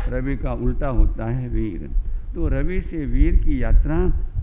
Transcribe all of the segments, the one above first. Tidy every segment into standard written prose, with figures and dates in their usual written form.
रवि का उल्टा होता है वीर। तो रवि से वीर की यात्रा,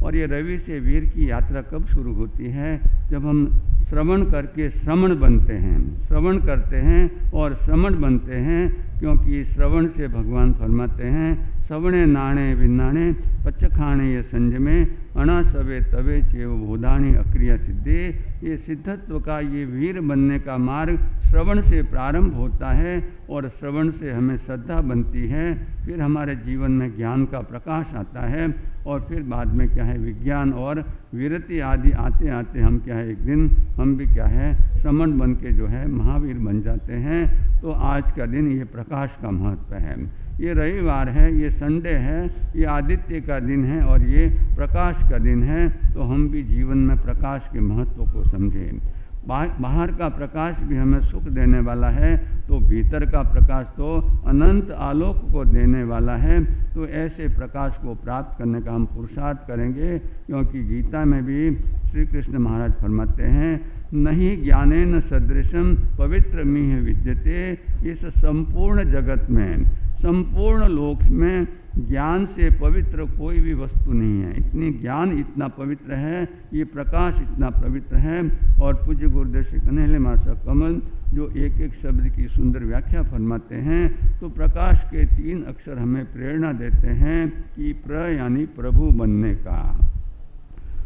और ये रवि से वीर की यात्रा कब शुरू होती है? जब हम श्रवण करके श्रमण बनते हैं, श्रवण करते हैं और श्रमण बनते हैं। क्योंकि श्रवण से भगवान फरमाते हैं, सवणे नाणे विनाणे पचखाणे ये संजमे अणा सवे तवे चेव भूदाणी अक्रिया सिद्धे। ये सिद्धत्व का, ये वीर बनने का मार्ग श्रवण से प्रारंभ होता है और श्रवण से हमें श्रद्धा बनती है। फिर हमारे जीवन में ज्ञान का प्रकाश आता है और फिर बाद में क्या है, विज्ञान और वीरति आदि आते आते हम क्या है, एक दिन हम भी क्या है, श्रमण बन के जो है महावीर बन जाते हैं। तो आज का दिन ये प्रकाश का महत्व है। ये रविवार है, ये संडे है, ये आदित्य का दिन है और ये प्रकाश का दिन है। तो हम भी जीवन में प्रकाश के महत्व को समझें। बाहर का प्रकाश भी हमें सुख देने वाला है, तो भीतर का प्रकाश तो अनंत आलोक को देने वाला है। तो ऐसे प्रकाश को प्राप्त करने का हम पुरुषार्थ करेंगे। क्योंकि गीता में भी श्री कृष्ण महाराज फरमाते हैं, नहीं ज्ञानेन सदृशम पवित्र मीह विद्यते। इस संपूर्ण जगत में, संपूर्ण लोक में ज्ञान से पवित्र कोई भी वस्तु नहीं है। इतनी ज्ञान इतना पवित्र है, ये प्रकाश इतना पवित्र है। और पूज्य गुरुदेव श्री कन्हैया मासा कमल जो एक एक शब्द की सुंदर व्याख्या फरमाते हैं, तो प्रकाश के 3 अक्षर हमें प्रेरणा देते हैं कि प्र यानी प्रभु बनने का,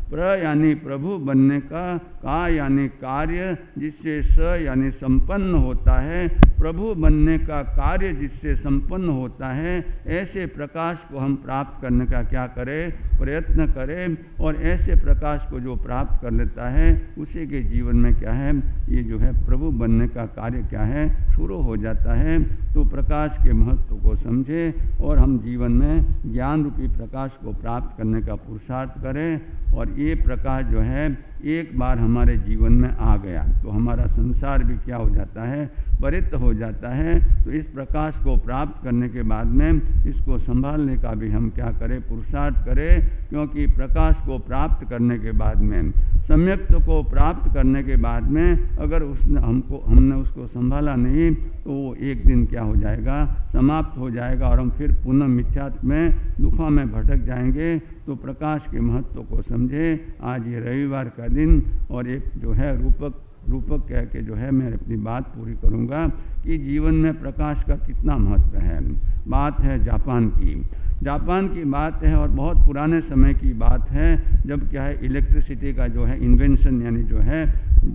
प्र यानी प्रभु बनने का यानी कार्य जिससे स यानी संपन्न होता है, प्रभु बनने का कार्य जिससे संपन्न होता है। ऐसे प्रकाश को हम प्राप्त करने का क्या करें, प्रयत्न करें। और ऐसे प्रकाश को जो प्राप्त कर लेता है उसी के जीवन में क्या है, ये जो है प्रभु बनने का कार्य क्या है, शुरू हो जाता है। तो प्रकाश के महत्व को समझें और हम जीवन में ज्ञान रूपी प्रकाश को प्राप्त करने का पुरुषार्थ करें। और ये प्रकाश जो है एक बार हमारे जीवन में आ गया तो हमारा संसार भी क्या हो जाता है, परित हो जाता है। तो इस प्रकाश को प्राप्त करने के बाद में इसको संभालने का भी हम क्या करें, पुरुषार्थ करें। क्योंकि प्रकाश को प्राप्त करने के बाद में, सम्यक्त्व को प्राप्त करने के बाद में अगर हमने उसको संभाला नहीं तो वो एक दिन क्या हो जाएगा, समाप्त हो जाएगा और हम फिर पुनः मिथ्यात्व में, दुखों में भटक जाएंगे। तो प्रकाश के महत्व को समझे। आज ये रविवार का दिन और एक जो है रूपक कह के जो है मैं अपनी बात पूरी करूंगा कि जीवन में प्रकाश का कितना महत्व है। बात है जापान की बात है और बहुत पुराने समय की बात है, जब क्या है इलेक्ट्रिसिटी का जो है इन्वेंशन, यानी जो है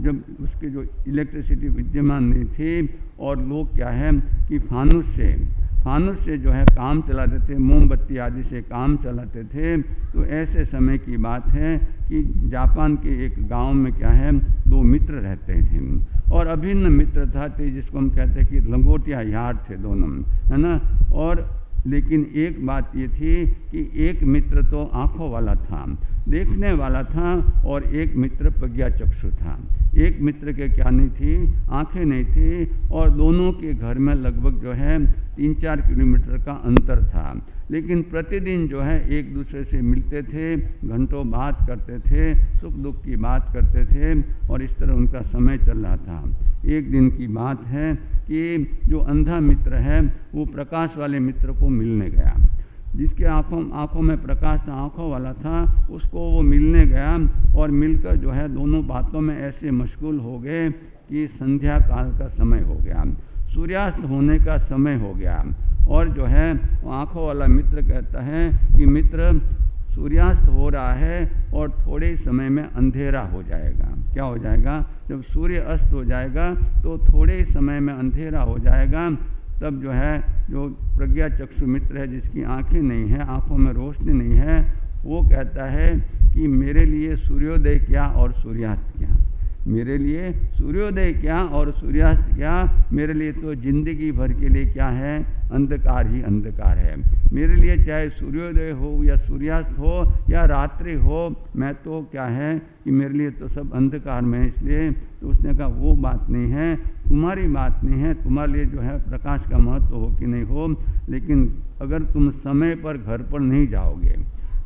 जब उसकी जो इलेक्ट्रिसिटी विद्यमान नहीं थी और लोग क्या है कि फानुस से जो है काम चलाते थे, मोमबत्ती आदि से काम चलाते थे। तो ऐसे समय की बात है कि जापान के एक गांव में क्या है, 2 मित्र रहते थे और अभिन्न मित्रता थी, जिसको हम कहते हैं कि लंगोटिया यार थे दोनों, है ना। और लेकिन एक बात ये थी कि एक मित्र तो आँखों वाला था, देखने वाला था, और एक मित्र प्रज्ञा चक्षु था। एक मित्र के क्या नहीं थी, आंखें नहीं थी, और दोनों के घर में लगभग जो है 3-4 किलोमीटर का अंतर था। लेकिन प्रतिदिन जो है एक दूसरे से मिलते थे, घंटों बात करते थे, सुख दुख की बात करते थे और इस तरह उनका समय चल रहा था। एक दिन की बात है कि जो अंधा मित्र है वो प्रकाश वाले मित्र को मिलने गया। जिसके आँखों में प्रकाश था, आँखों वाला था, उसको वो मिलने गया और मिलकर जो है दोनों बातों में ऐसे मशगूल हो गए कि संध्या काल का समय हो गया, सूर्यास्त होने का समय हो गया। और जो है आँखों वाला मित्र कहता है कि मित्र, सूर्यास्त हो रहा है और थोड़े समय में अंधेरा हो जाएगा। क्या हो जाएगा? जब सूर्य अस्त हो जाएगा तो थोड़े समय में अंधेरा हो जाएगा। तब जो है जो प्रज्ञा चक्षु मित्र है, जिसकी आंखें नहीं है, आंखों में रोशनी नहीं है, वो कहता है कि मेरे लिए सूर्योदय क्या और सूर्यास्त क्या, मेरे लिए सूर्योदय क्या और सूर्यास्त क्या, मेरे लिए तो जिंदगी भर के लिए क्या है? अंधकार ही अंधकार है। मेरे लिए चाहे सूर्योदय हो या सूर्यास्त हो या रात्रि हो, मैं तो क्या है कि मेरे लिए तो सब अंधकार में है। इसलिए तो उसने कहा वो बात नहीं है, तुम्हारी बात नहीं है, तुम्हारे लिए जो है प्रकाश का महत्व हो कि नहीं हो, लेकिन अगर तुम समय पर घर पर नहीं जाओगे,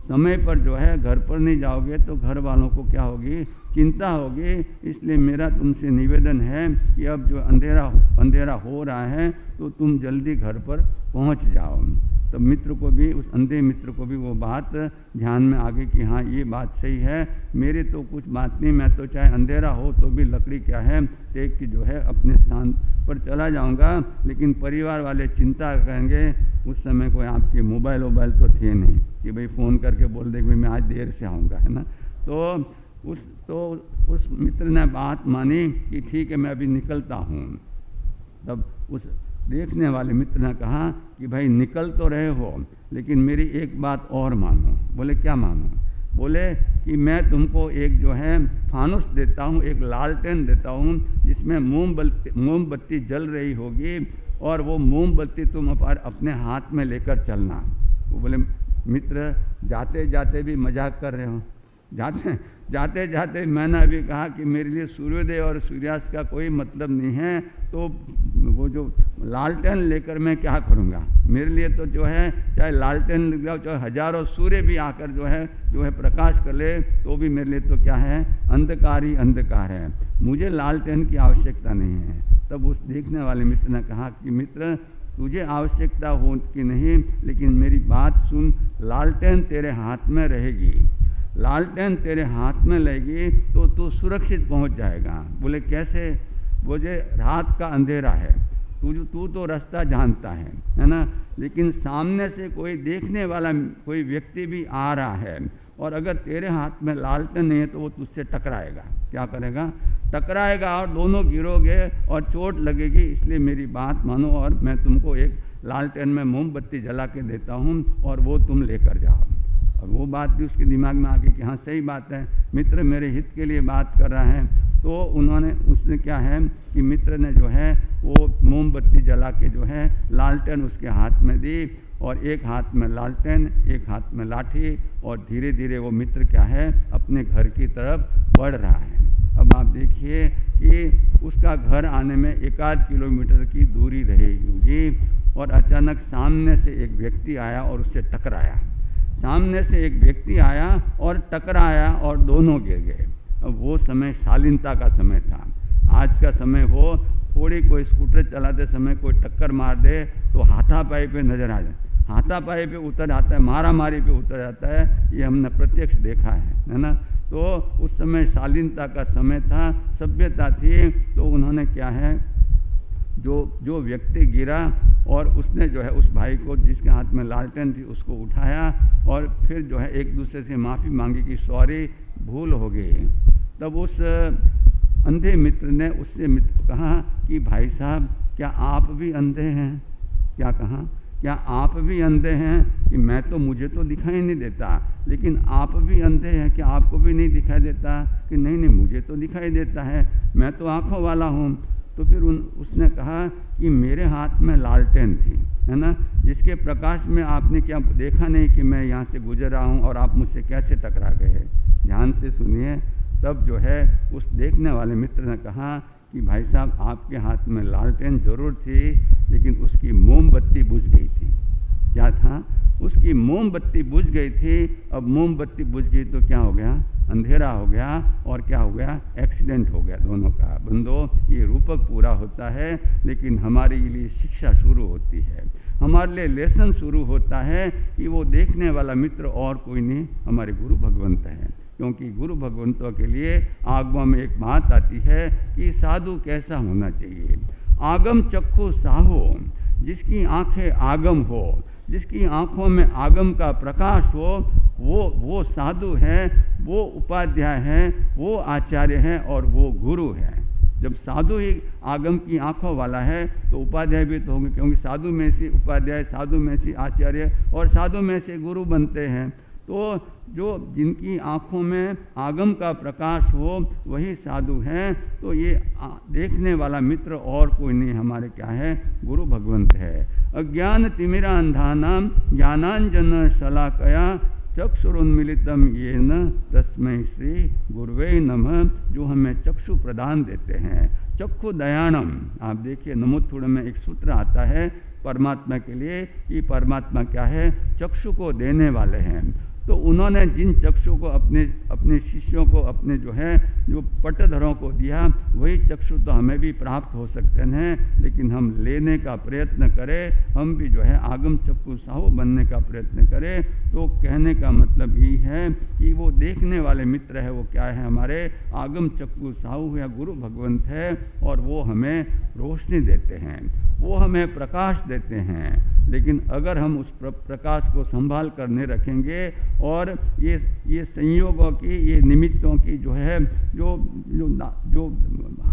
समय पर जो है घर पर नहीं जाओगे तो घर वालों को क्या होगी? चिंता होगी। इसलिए मेरा तुमसे निवेदन है कि अब जो अंधेरा हो रहा है तो तुम जल्दी घर पर पहुंच जाओ। तो मित्र को भी, उस अंधे मित्र को भी वो बात ध्यान में आ गई कि हाँ ये बात सही है, मेरे तो कुछ बात नहीं, मैं तो चाहे अंधेरा हो तो भी लकड़ी क्या है टेक की जो है अपने स्थान पर चला जाऊंगा। लेकिन परिवार वाले चिंता करेंगे, उस समय कोई आपके मोबाइल तो थे नहीं कि भाई फ़ोन करके बोल दे कि मैं आज देर से आऊँगा, है ना। तो उस मित्र ने बात मानी कि ठीक है मैं अभी निकलता हूँ। तब उस देखने वाले मित्र ने कहा कि भाई निकल तो रहे हो, लेकिन मेरी एक बात और मानो। बोले क्या मानो? बोले कि मैं तुमको एक जो है फानुस देता हूँ, एक लालटेन देता हूँ, जिसमें मोमबत्ती जल रही होगी और वो मोमबत्ती तुम अपने हाथ में लेकर चलना। वो बोले मित्र जाते जाते भी मजाक कर रहे हो, जाते जाते मैंने अभी कहा कि मेरे लिए सूर्योदय और सूर्यास्त का कोई मतलब नहीं है, तो वो जो लालटेन लेकर मैं क्या करूँगा? मेरे लिए तो जो है चाहे लालटेन लग जाओ, चाहे हजारों सूर्य भी आकर जो है प्रकाश कर ले, तो भी मेरे लिए तो क्या है? अंधकार ही अंधकार है, मुझे लालटेन की आवश्यकता नहीं है। तब उस देखने वाले मित्र ने कहा कि मित्र तुझे आवश्यकता हो कि नहीं, लेकिन मेरी बात सुन, लालटेन तेरे हाथ में रहेगी, लालटेन तेरे हाथ में लगेगी तो तू सुरक्षित पहुंच जाएगा। बोले कैसे? बोले रात का अंधेरा है, तू तो रास्ता जानता है ना, लेकिन सामने से कोई देखने वाला कोई व्यक्ति भी आ रहा है और अगर तेरे हाथ में लालटेन नहीं है तो वो तुझसे टकराएगा। क्या करेगा? टकराएगा और दोनों गिरोगे और चोट लगेगी। इसलिए मेरी बात मानो और मैं तुमको एक लालटेन में मोमबत्ती जला के देता हूँ और वो तुम लेकर जाओ। और वो बात भी उसके दिमाग में आ गई कि हाँ सही बात है, मित्र मेरे हित के लिए बात कर रहा है। तो उसने क्या है कि मित्र ने जो है वो मोमबत्ती जला के जो है लालटेन उसके हाथ में दी, और एक हाथ में लालटेन, एक हाथ में लाठी, और धीरे धीरे वो मित्र क्या है अपने घर की तरफ बढ़ रहा है। अब आप देखिए कि उसका घर आने में 1-8 किलोमीटर की दूरी रहेगी और अचानक सामने से एक व्यक्ति आया और उससे टकराया। सामने से एक व्यक्ति आया और टकराया और दोनों गिर गए। अब वो समय शालीनता का समय था। आज का समय हो, थोड़ी कोई स्कूटर चलाते समय कोई टक्कर मार दे तो हाथापाई पे नजर आ जाए, हाथापाई पे उतर आता है, मारा मारी पे उतर जाता है। ये हमने प्रत्यक्ष देखा है ना। तो उस समय शालीनता का समय था, सभ्यता थी। तो उन्होंने क्या है, जो व्यक्ति गिरा और उसने जो है उस भाई को जिसके हाथ में लालटेन थी उसको उठाया और फिर जो है एक दूसरे से माफ़ी मांगी कि सॉरी भूल हो गई। तब उस अंधे मित्र ने उससे कहा कि भाई साहब क्या आप भी अंधे हैं? क्या कहा? क्या आप भी अंधे हैं? कि मैं तो, मुझे तो दिखाई नहीं देता, लेकिन आप भी अंधे हैं, क्या आपको भी नहीं दिखाई देता? कि नहीं नहीं मुझे तो दिखाई देता है, मैं तो आँखों वाला हूँ। तो फिर उसने कहा कि मेरे हाथ में लालटेन थी, है ना, जिसके प्रकाश में आपने क्या देखा नहीं कि मैं यहाँ से गुजर रहा हूँ और आप मुझसे कैसे टकरा गए? ध्यान से सुनिए। तब जो है उस देखने वाले मित्र ने कहा कि भाई साहब आपके हाथ में लालटेन जरूर थी, लेकिन उसकी मोमबत्ती बुझ गई थी। क्या था? उसकी मोमबत्ती बुझ गई थी। अब मोमबत्ती बुझ गई तो क्या हो गया? अंधेरा हो गया। और क्या हो गया? एक्सीडेंट हो गया दोनों का। बंदो, ये रूपक पूरा होता है, लेकिन हमारे लिए शिक्षा शुरू होती है, हमारे लिए लेसन शुरू होता है कि वो देखने वाला मित्र और कोई नहीं, हमारे गुरु भगवंत हैं। क्योंकि गुरु भगवंतों के लिए आगम में एक बात आती है कि साधु कैसा होना चाहिए। आगम चक्षु साहो, जिसकी आंखें आगम हो, जिसकी आंखों में आगम का प्रकाश हो, वो साधु है, वो उपाध्याय है, वो आचार्य है और वो गुरु है। जब साधु ही आगम की आंखों वाला है तो उपाध्याय भी तो होंगे, क्योंकि साधु में से उपाध्याय, साधु में से आचार्य और साधु में से गुरु बनते हैं। तो जो जिनकी आँखों में आगम का प्रकाश हो वही साधु हैं। तो ये देखने वाला मित्र और कोई नहीं, हमारे क्या है, गुरु भगवंत है। अज्ञान तिमिरा अंधानाम ज्ञानांजन शलाकया चक्षुरुन्मिलितम येन तस्मै श्री गुरुवे नमः, जो हमें चक्षु प्रदान देते हैं। चक्षु दयानम, आप देखिए नमोत्थुड़ में एक सूत्र आता है परमात्मा के लिए कि परमात्मा क्या है, चक्षु को देने वाले हैं। तो उन्होंने जिन चक्षु को अपने शिष्यों को, अपने जो पट्टधरों को दिया, वही चक्षु तो हमें भी प्राप्त हो सकते हैं, लेकिन हम लेने का प्रयत्न करें, हम भी आगम चक्षु साहु बनने का प्रयत्न करें। तो कहने का मतलब यही है कि वो देखने वाले मित्र है, वो क्या है, हमारे आगम चक्षु साहु या गुरु भगवंत है, और वो हमें रोशनी देते हैं, वो हमें प्रकाश देते हैं। लेकिन अगर हम उस प्रकाश को संभाल कर नहीं रखेंगे और ये संयोगों की, ये निमित्तों की जो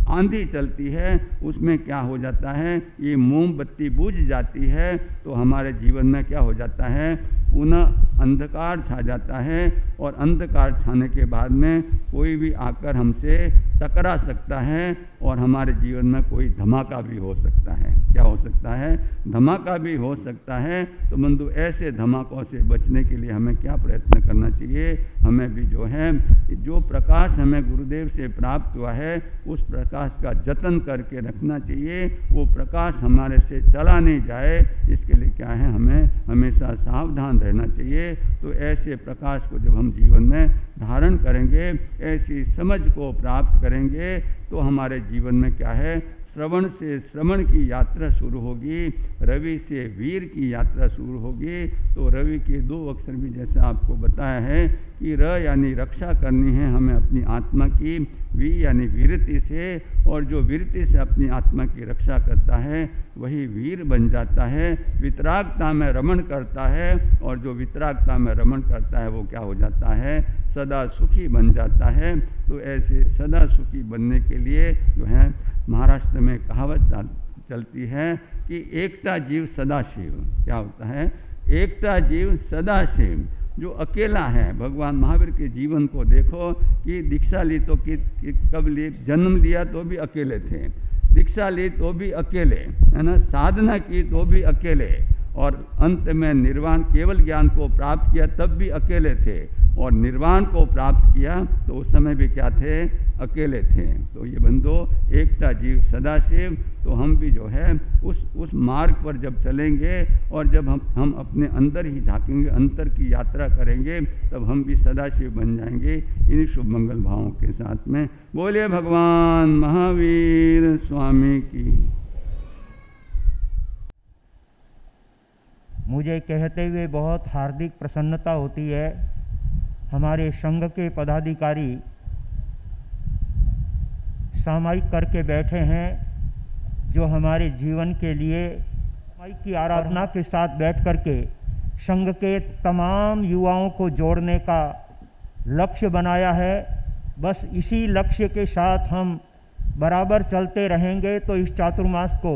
आंधी चलती है, उसमें क्या हो जाता है, ये मोमबत्ती बुझ जाती है, तो हमारे जीवन में क्या हो जाता है, पुनः अंधकार छा जाता है। और अंधकार छाने के बाद में कोई भी आकर हमसे टकरा सकता है और हमारे जीवन में कोई धमाका भी हो सकता है। क्या हो सकता है, धमाका भी हो सकता है। तो बंधु, ऐसे धमाकों से बचने के लिए हमें क्या प्रयत्न करना चाहिए, हमें भी जो प्रकाश हमें गुरुदेव से प्राप्त हुआ है, उस प्रकाश का जतन करके रखना चाहिए। वो प्रकाश हमारे से चला नहीं जाए, इसके लिए क्या है, हमें हमेशा सावधान रहना चाहिए। तो ऐसे प्रकाश को जब हम जीवन में धारण करेंगे, ऐसी समझ को प्राप्त करेंगे, तो हमारे जीवन में क्या है, श्रवण से श्रवण की यात्रा शुरू होगी, रवि से वीर की यात्रा शुरू होगी। तो रवि के 2 अक्षर भी जैसा आपको बताया है कि र यानी रक्षा करनी है हमें अपनी आत्मा की, वी यानी वीरति से, और जो वीरति से अपनी आत्मा की रक्षा करता है वही वीर बन जाता है। वितरागता में रमण करता है, और जो वितरागता में रमण करता है वो क्या हो जाता है, सदा सुखी बन जाता है। तो ऐसे सदा सुखी बनने के लिए महाराष्ट्र में कहावत चलती है कि एकता जीव सदाशिव। क्या होता है, एकता जीव सदाशिव। जो अकेला है, भगवान महावीर के जीवन को देखो कि दीक्षा ली तो कब ली, जन्म लिया तो भी अकेले थे, दीक्षा ली तो भी अकेले, है ना, साधना की तो भी अकेले, और अंत में निर्वाण केवल ज्ञान को प्राप्त किया तब भी अकेले थे, और निर्वाण को प्राप्त किया तो उस समय भी क्या थे, अकेले थे। तो ये बंधो, एकता जीव सदाशिव। तो हम भी उस मार्ग पर जब चलेंगे और जब हम अपने अंदर ही झांकेंगे, अंतर की यात्रा करेंगे, तब हम भी सदाशिव बन जाएंगे। इन्हीं शुभ मंगल भावों के साथ में बोलिए भगवान महावीर स्वामी की। मुझे कहते हुए बहुत हार्दिक प्रसन्नता होती है, हमारे संघ के पदाधिकारी सामायिक करके बैठे हैं, जो हमारे जीवन के लिए सामायिक की आराधना के साथ बैठ करके संघ के तमाम युवाओं को जोड़ने का लक्ष्य बनाया है। बस इसी लक्ष्य के साथ हम बराबर चलते रहेंगे तो इस चातुर्मास को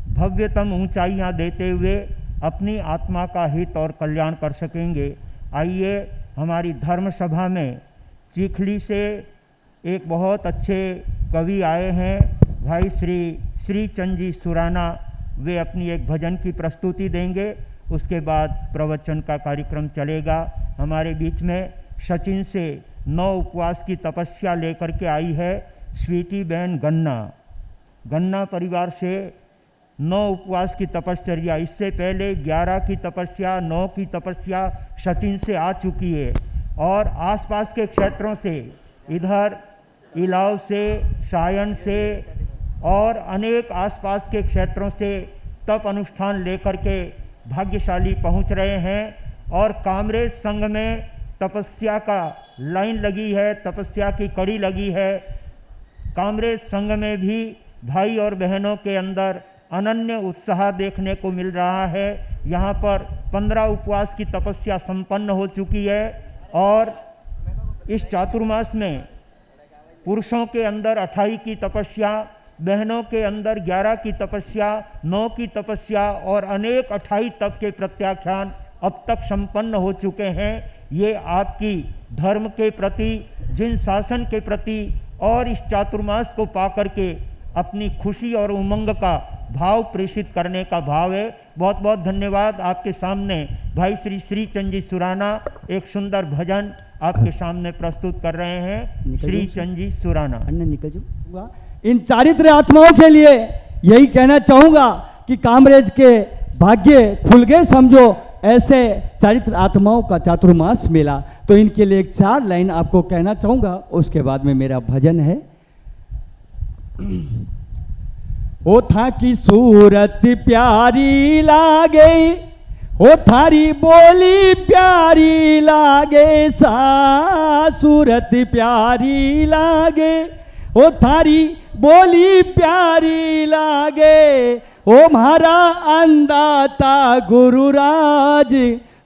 भव्यतम ऊंचाइयां देते हुए अपनी आत्मा का हित और कल्याण कर सकेंगे। आइए, हमारी धर्म सभा में चिखली से एक बहुत अच्छे कवि आए हैं, भाई श्री चंद जी सुराना। वे अपनी एक भजन की प्रस्तुति देंगे, उसके बाद प्रवचन का कार्यक्रम चलेगा। हमारे बीच में सचिन से 9 उपवास की तपस्या लेकर के आई है स्वीटी बहन गन्ना परिवार से 9 उपवास की तपश्चर्या। इससे पहले 11 की तपस्या, 9 की तपस्या सचिन से आ चुकी है, और आसपास के क्षेत्रों से, इधर इलाव से, सायन से और अनेक आसपास के क्षेत्रों से तप अनुष्ठान लेकर के भाग्यशाली पहुंच रहे हैं। और कामरेज संघ में तपस्या का लाइन लगी है, तपस्या की कड़ी लगी है। कामरेज संघ में भी भाई और बहनों के अंदर अनन्य उत्साह देखने को मिल रहा है। यहाँ पर 15 उपवास की तपस्या संपन्न हो चुकी है और इस चातुर्मास में पुरुषों के अंदर 28 की तपस्या, बहनों के अंदर 11 की तपस्या, 9 की तपस्या और अनेक 28 तप के प्रत्याख्यान अब तक संपन्न हो चुके हैं। ये आपकी धर्म के प्रति, जिन शासन के प्रति और इस चातुर्मास को पा करके अपनी खुशी और उमंग का भाव प्रेषित करने का भाव है। बहुत बहुत धन्यवाद। आपके सामने भाई श्री श्रीचंद जी सुराना एक सुंदर भजन आपके सामने प्रस्तुत कर रहे हैं। श्रीचंद जी सुराना। निकल जाऊंगा। इन चारित्र आत्माओं के लिए यही कहना चाहूंगा कि कामरेज के भाग्य खुल गए समझो, ऐसे चारित्र आत्माओं का चातुर्मास मेला। तो इनके लिए एक 4 लाइन आपको कहना चाहूंगा, उसके बाद में मेरा भजन है। ओ था की सूरत प्यारी लागे, ओ थारी बोली प्यारी लागे, सा सूरत प्यारी लागे, ओ थारी बोली प्यारी लागे, ओ म्हारा अंदाता गुरुराज,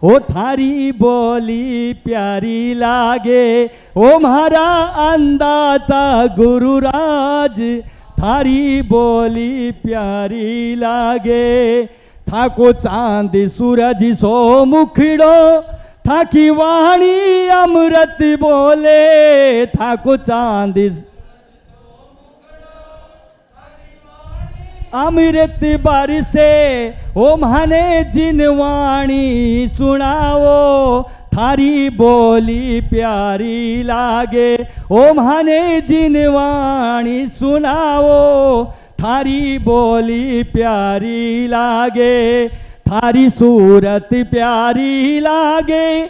ओ थारी बोली प्यारी लागे, ओ म्हारा अंदाता गुरुराज, थारी बोली प्यारी लागे। था को चांद सूरज सो मुखड़ो, था की वाणी अमृत बोले, था को चांद अमृत बरसे, ओ माने जिनवाणी सुनाओ, थारी बोली प्यारी लागे, ओ माने जिनवाणी सुनाओ, थारी बोली प्यारी लागे, थारी सूरत प्यारी लागे,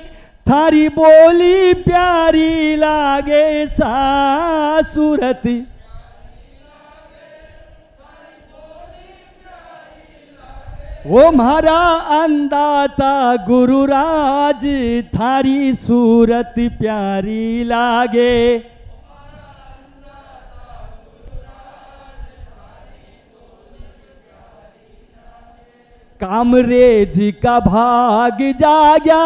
थारी बोली प्यारी लागे, सा सूरत ओ म्हारा अंदाता गुरुराज, थारी सूरत प्यारी लागे। कामरेज का भाग जाग्या,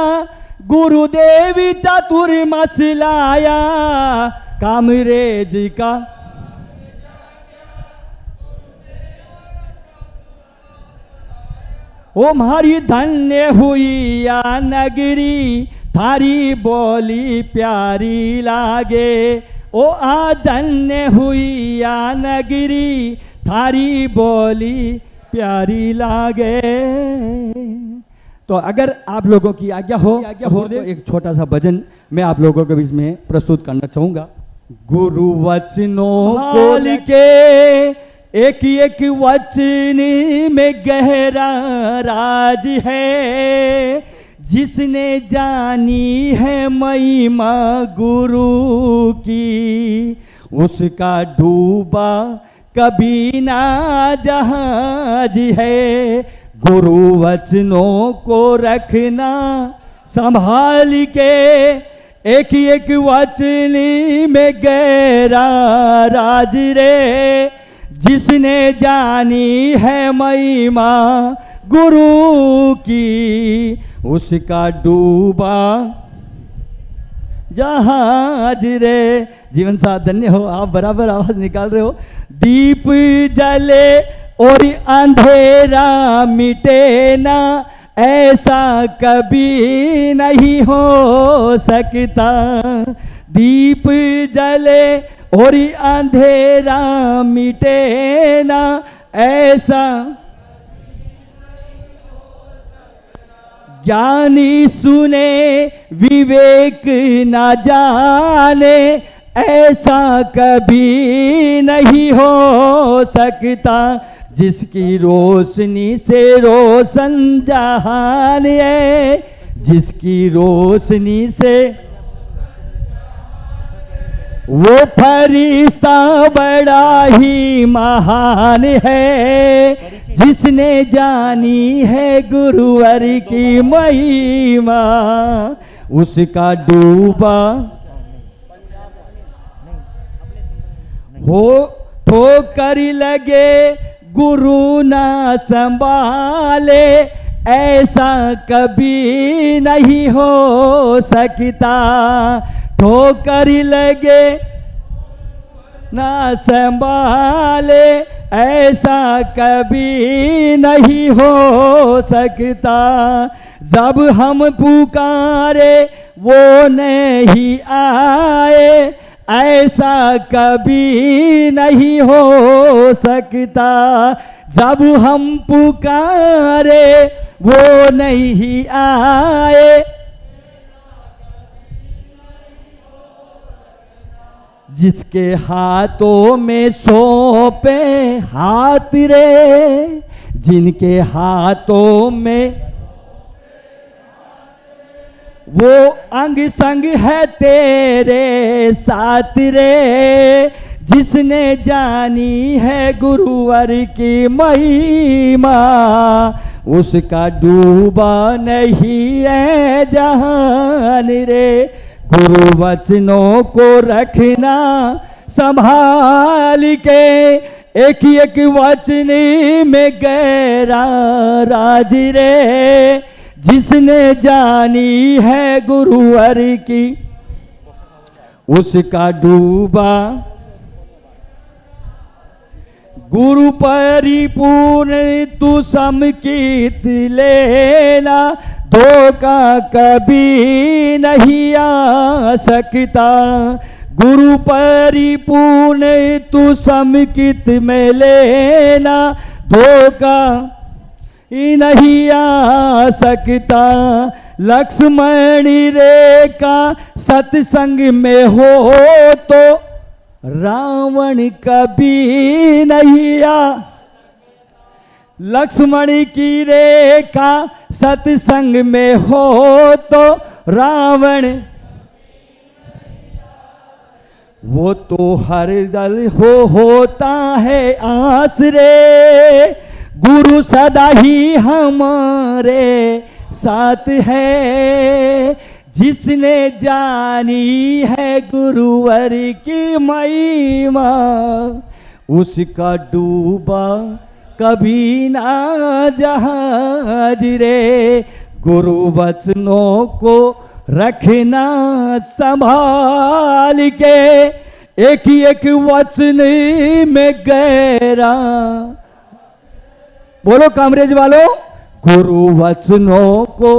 गुरुदेव चातुर्मास लाया, कामरेज का ओ म्हारी धन्य हुई या नगरी, थारी बोली प्यारी लागे, ओ आ धन्य हुई या नगरी, थारी बोली प्यारी लागे। तो अगर आप लोगों की आज्ञा हो तो एक छोटा सा भजन मैं आप लोगों के बीच में प्रस्तुत करना चाहूंगा। गुरु वचनों को लिखे, एक एक वचन में गहरा राज है, जिसने जानी है महिमा गुरु की, उसका डूबा कभी ना जहाज है। गुरु वचनों को रखना संभाल के, एक एक वचन में गहरा राज रे, जिसने जानी है महिमा गुरु की, उसका डूबा जहाज रे। जीवन साथ धन्य हो, आप बराबर आवाज निकाल रहे हो। दीप जले और अंधेरा मिटे ना, ऐसा कभी नहीं हो सकता। दीप जले और अंधेरा मिटे ना, ऐसा ज्ञानी सुने विवेक न जाने, ऐसा कभी नहीं हो सकता। जिसकी रोशनी से रोशन जहान है, जिसकी रोशनी से वो फरिश्ता बड़ा ही महान है, जिसने जानी है गुरुवर की महिमा, उसका डूबा हो ठोकर लगे गुरु ना संभाले, ऐसा कभी नहीं हो सकता। ठोकर लगे ना संभाले, ऐसा कभी नहीं हो सकता। जब हम पुकारे वो नहीं आए, ऐसा कभी नहीं हो सकता। जब हम पुकारे वो नहीं आए, जिसके हाथों में सौंपे हाथ रे, जिनके हाथों में वो अंग संग है तेरे साथ रे। जिसने जानी है गुरुवर की महिमा, उसका डूबा नहीं है जहान रे। गुरु वचनों को रखना संभाल के, एक एक वचन में गहरा राज रे। जिसने जानी है गुरुवर की, उसका डूबा गुरु परिपूर्ण तू समकित लेना, धोखा कभी नहीं आ सकता। गुरु परिपूर्ण तू समकित में लेना, धोखा ही नहीं आ सकता। लक्ष्मण रेखा सत्संग में हो तो रावण कभी नहीं आ। लक्ष्मण की रेखा सत्संग में हो तो रावण, वो तो हर दल होता है आस रे। गुरु सदा ही हमारे साथ है। जिसने जानी है गुरुवर की महिमा, उसका डूबा कभी ना जहाज रे। गुरु वचनों को रखना संभाल के, एक एक वचन में गहरा। बोलो कामरेज वालों, गुरु वचनों को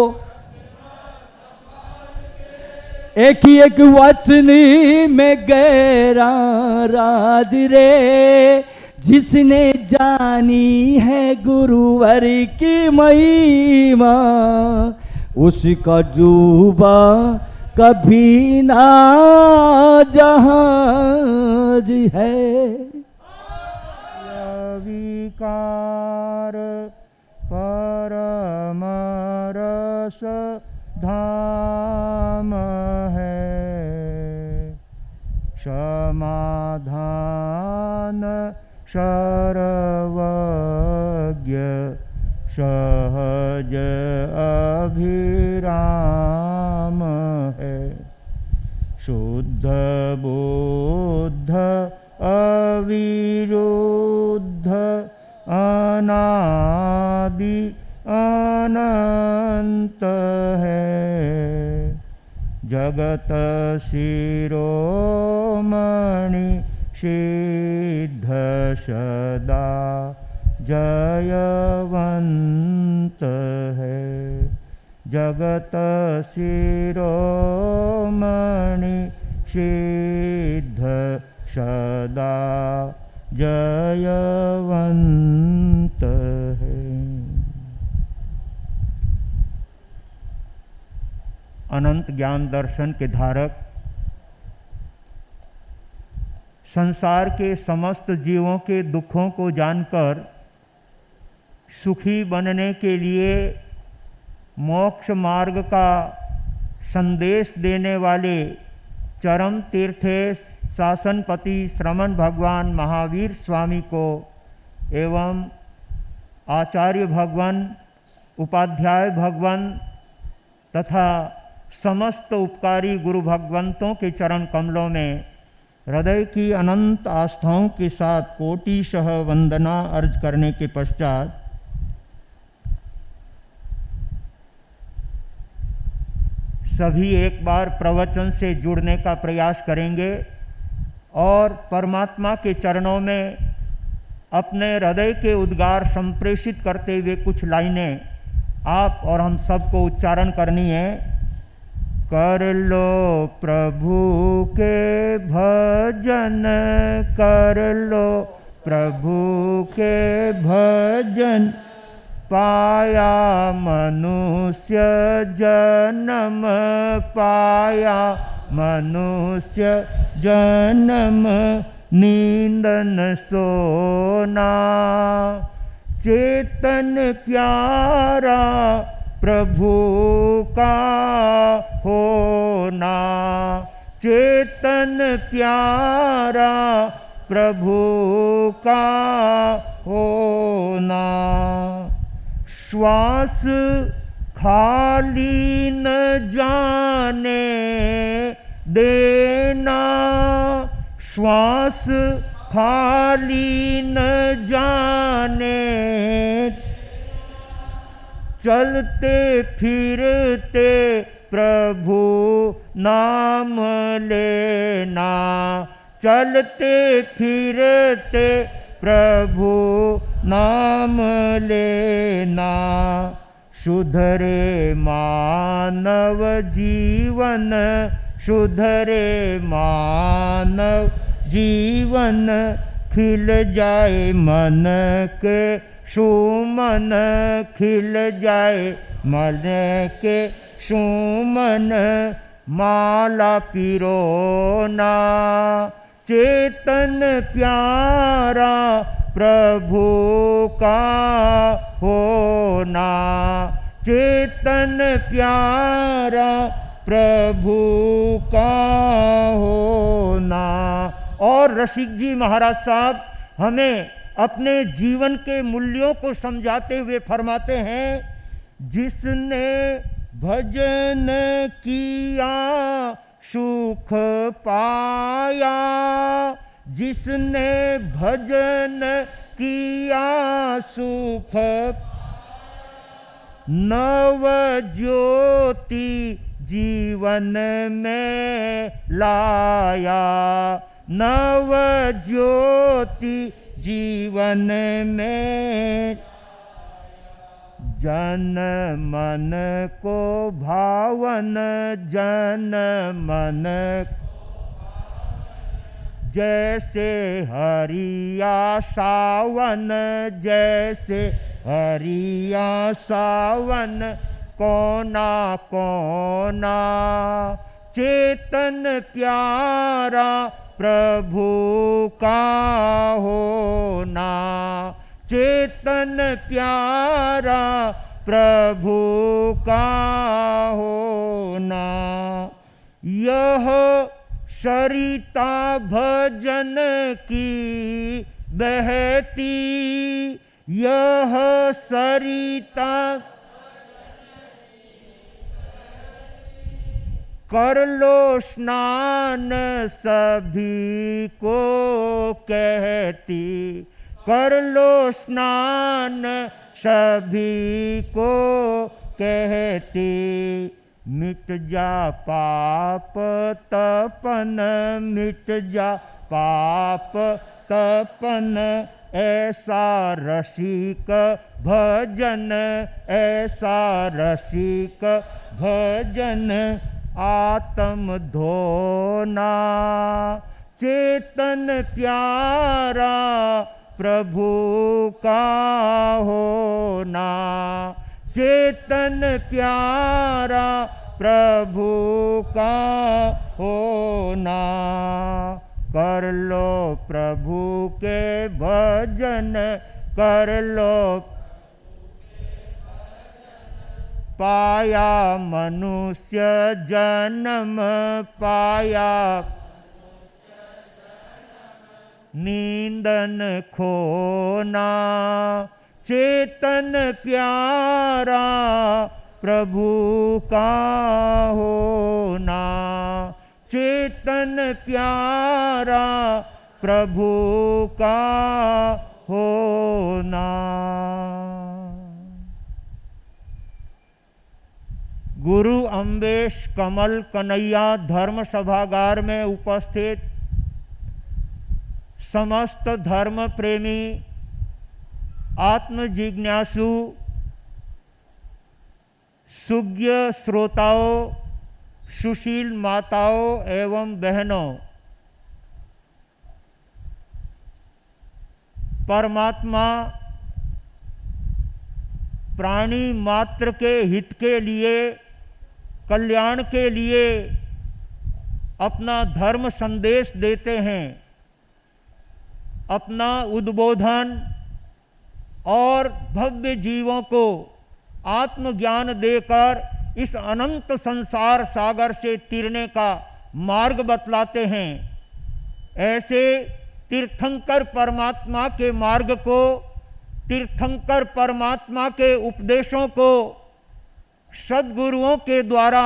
एक ही एक वचन में गहरा राज रे। जिसने जानी है गुरुवर की महिमा, उसका डूबा कभी ना जहाज है। विकार परम रस धाम है, समाधान सर्वज्ञ सहज अभिराम है। शुद्ध बुद्ध अविरुद्ध अनादि अनंत है। जगत शिरोमणि सिद्ध सदा जयवंत है। जगत शिरोमणि सिद्ध सदा जयवंत है। अनंत ज्ञान दर्शन के धारक, संसार के समस्त जीवों के दुखों को जानकर सुखी बनने के लिए मोक्ष मार्ग का संदेश देने वाले चरम तीर्थेश शासनपति श्रमण भगवान महावीर स्वामी को एवं आचार्य भगवान, उपाध्याय भगवान तथा समस्त उपकारी गुरु भगवंतों के चरण कमलों में हृदय की अनंत आस्थाओं के साथ कोटिशः वंदना अर्ज करने के पश्चात सभी एक बार प्रवचन से जुड़ने का प्रयास करेंगे और परमात्मा के चरणों में अपने हृदय के उद्गार संप्रेषित करते हुए कुछ लाइनें आप और हम सबको उच्चारण करनी है। कर लो प्रभु के भजन, कर लो प्रभु के भजन, पाया मनुष्य जन्म, पाया मनुष्य जन्म, नींदन सोना, चेतन प्यारा प्रभु का होना, चेतन प्यारा प्रभु का होना। श्वास खाली न जाने देना, श्वास खाली न जाने, चलते फिरते प्रभु नाम लेना, चलते फिरते प्रभु नाम लेना। सुधरे मानव जीवन, सुधरे मानव जीवन, खिल जाए मन के सुमन, खिल जाए मन के सुमन, माला पिरोना, चेतन प्यारा प्रभु का होना, चेतन प्यारा प्रभु का होना। और रसिक जी महाराज साहब हमें अपने जीवन के मूल्यों को समझाते हुए फरमाते हैं, जिसने भजन किया सुख पाया, जिसने भजन किया सुख, नव ज्योति जीवन में लाया, नव ज्योति जीवन में, जन मन को भावन, जन मन जैसे हरिया सावन, जैसे हरिया सावन, कोना कोना, चेतन प्यारा प्रभु का होना, चेतन प्यारा प्रभु का होना। यह सरिता भजन की बहती, यह सरिता कर लो स्नान सभी को कहती, कर लो स्नान सभी को कहती, मिट जा पाप तपन, मिट जा पाप तपन, ऐसा रसिक भजन, ऐसा रसिक भजन, आत्म धोना, चेतन प्यारा प्रभु का होना, चेतन प्यारा प्रभु का होना। कर लो प्रभु के भजन, कर लो, पाया मनुष्य जन्म, पाया नींदन खोना, चेतन प्यारा प्रभु का होना, चेतन प्यारा प्रभु का होना। गुरु अम्बेश कमल कन्हैया धर्म सभागार में उपस्थित समस्त धर्म प्रेमी आत्म जिज्ञासु सुज्ञ श्रोताओं, सुशील माताओं एवं बहनों, परमात्मा प्राणी मात्र के हित के लिए, कल्याण के लिए अपना धर्म संदेश देते हैं। अपना उद्बोधन और भव्य जीवों को आत्मज्ञान देकर इस अनंत संसार सागर से तिरने का मार्ग बतलाते हैं। ऐसे तीर्थंकर परमात्मा के मार्ग को, तीर्थंकर परमात्मा के उपदेशों को सद्गुरुओं के द्वारा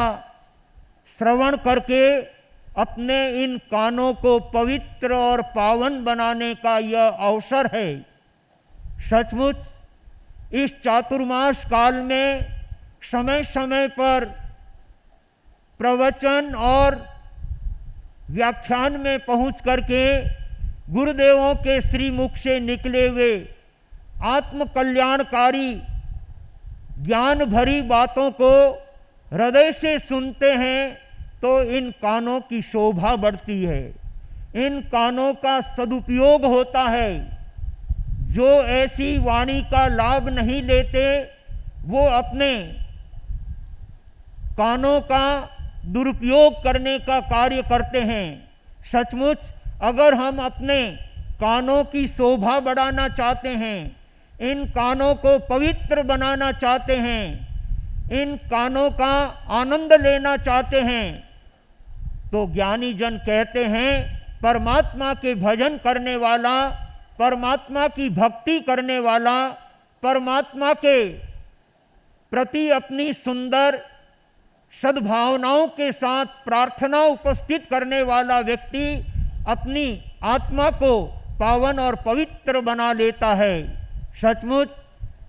श्रवण करके अपने इन कानों को पवित्र और पावन बनाने का यह अवसर है। सचमुच इस चातुर्मास काल में समय समय पर प्रवचन और व्याख्यान में पहुंच करके गुरुदेवों के श्रीमुख से निकले हुए आत्म कल्याणकारी ज्ञान भरी बातों को हृदय से सुनते हैं तो इन कानों की शोभा बढ़ती है, इन कानों का सदुपयोग होता है। जो ऐसी वाणी का लाभ नहीं लेते वो अपने कानों का दुरुपयोग करने का कार्य करते हैं। सचमुच अगर हम अपने कानों की शोभा बढ़ाना चाहते हैं, इन कानों को पवित्र बनाना चाहते हैं, इन कानों का आनंद लेना चाहते हैं, तो ज्ञानी जन कहते हैं परमात्मा के भजन करने वाला, परमात्मा की भक्ति करने वाला, परमात्मा के प्रति अपनी सुंदर सद्भावनाओं के साथ प्रार्थना उपस्थित करने वाला व्यक्ति अपनी आत्मा को पावन और पवित्र बना लेता है। सचमुच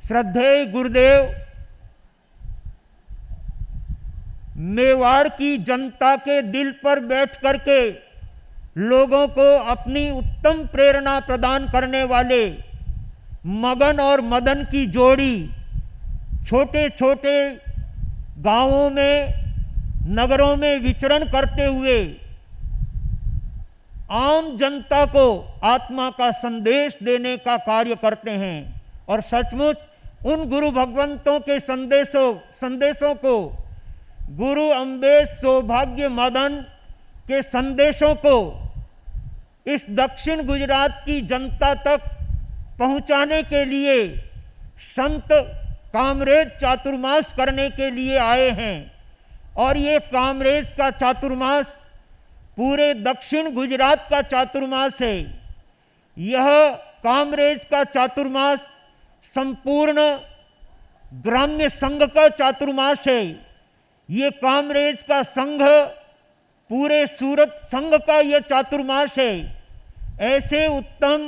श्रद्धेय गुरुदेव मेवाड़ की जनता के दिल पर बैठ करके लोगों को अपनी उत्तम प्रेरणा प्रदान करने वाले मगन और मदन की जोड़ी छोटे छोटे गांवों में, नगरों में विचरण करते हुए आम जनता को आत्मा का संदेश देने का कार्य करते हैं। और सचमुच उन गुरु भगवंतों के संदेशों को, गुरु अम्बेश सौभाग्य मदन के संदेशों को इस दक्षिण गुजरात की जनता तक पहुंचाने के लिए संत कामरेज चातुर्मास करने के लिए आए हैं। और ये कामरेज का चातुर्मास पूरे दक्षिण गुजरात का चातुर्मास है। यह कामरेज का चातुर्मास संपूर्ण ग्राम्य संघ का चातुर्मास है। ये कामरेज का संघ पूरे सूरत संघ का यह चातुर्मास है। ऐसे उत्तम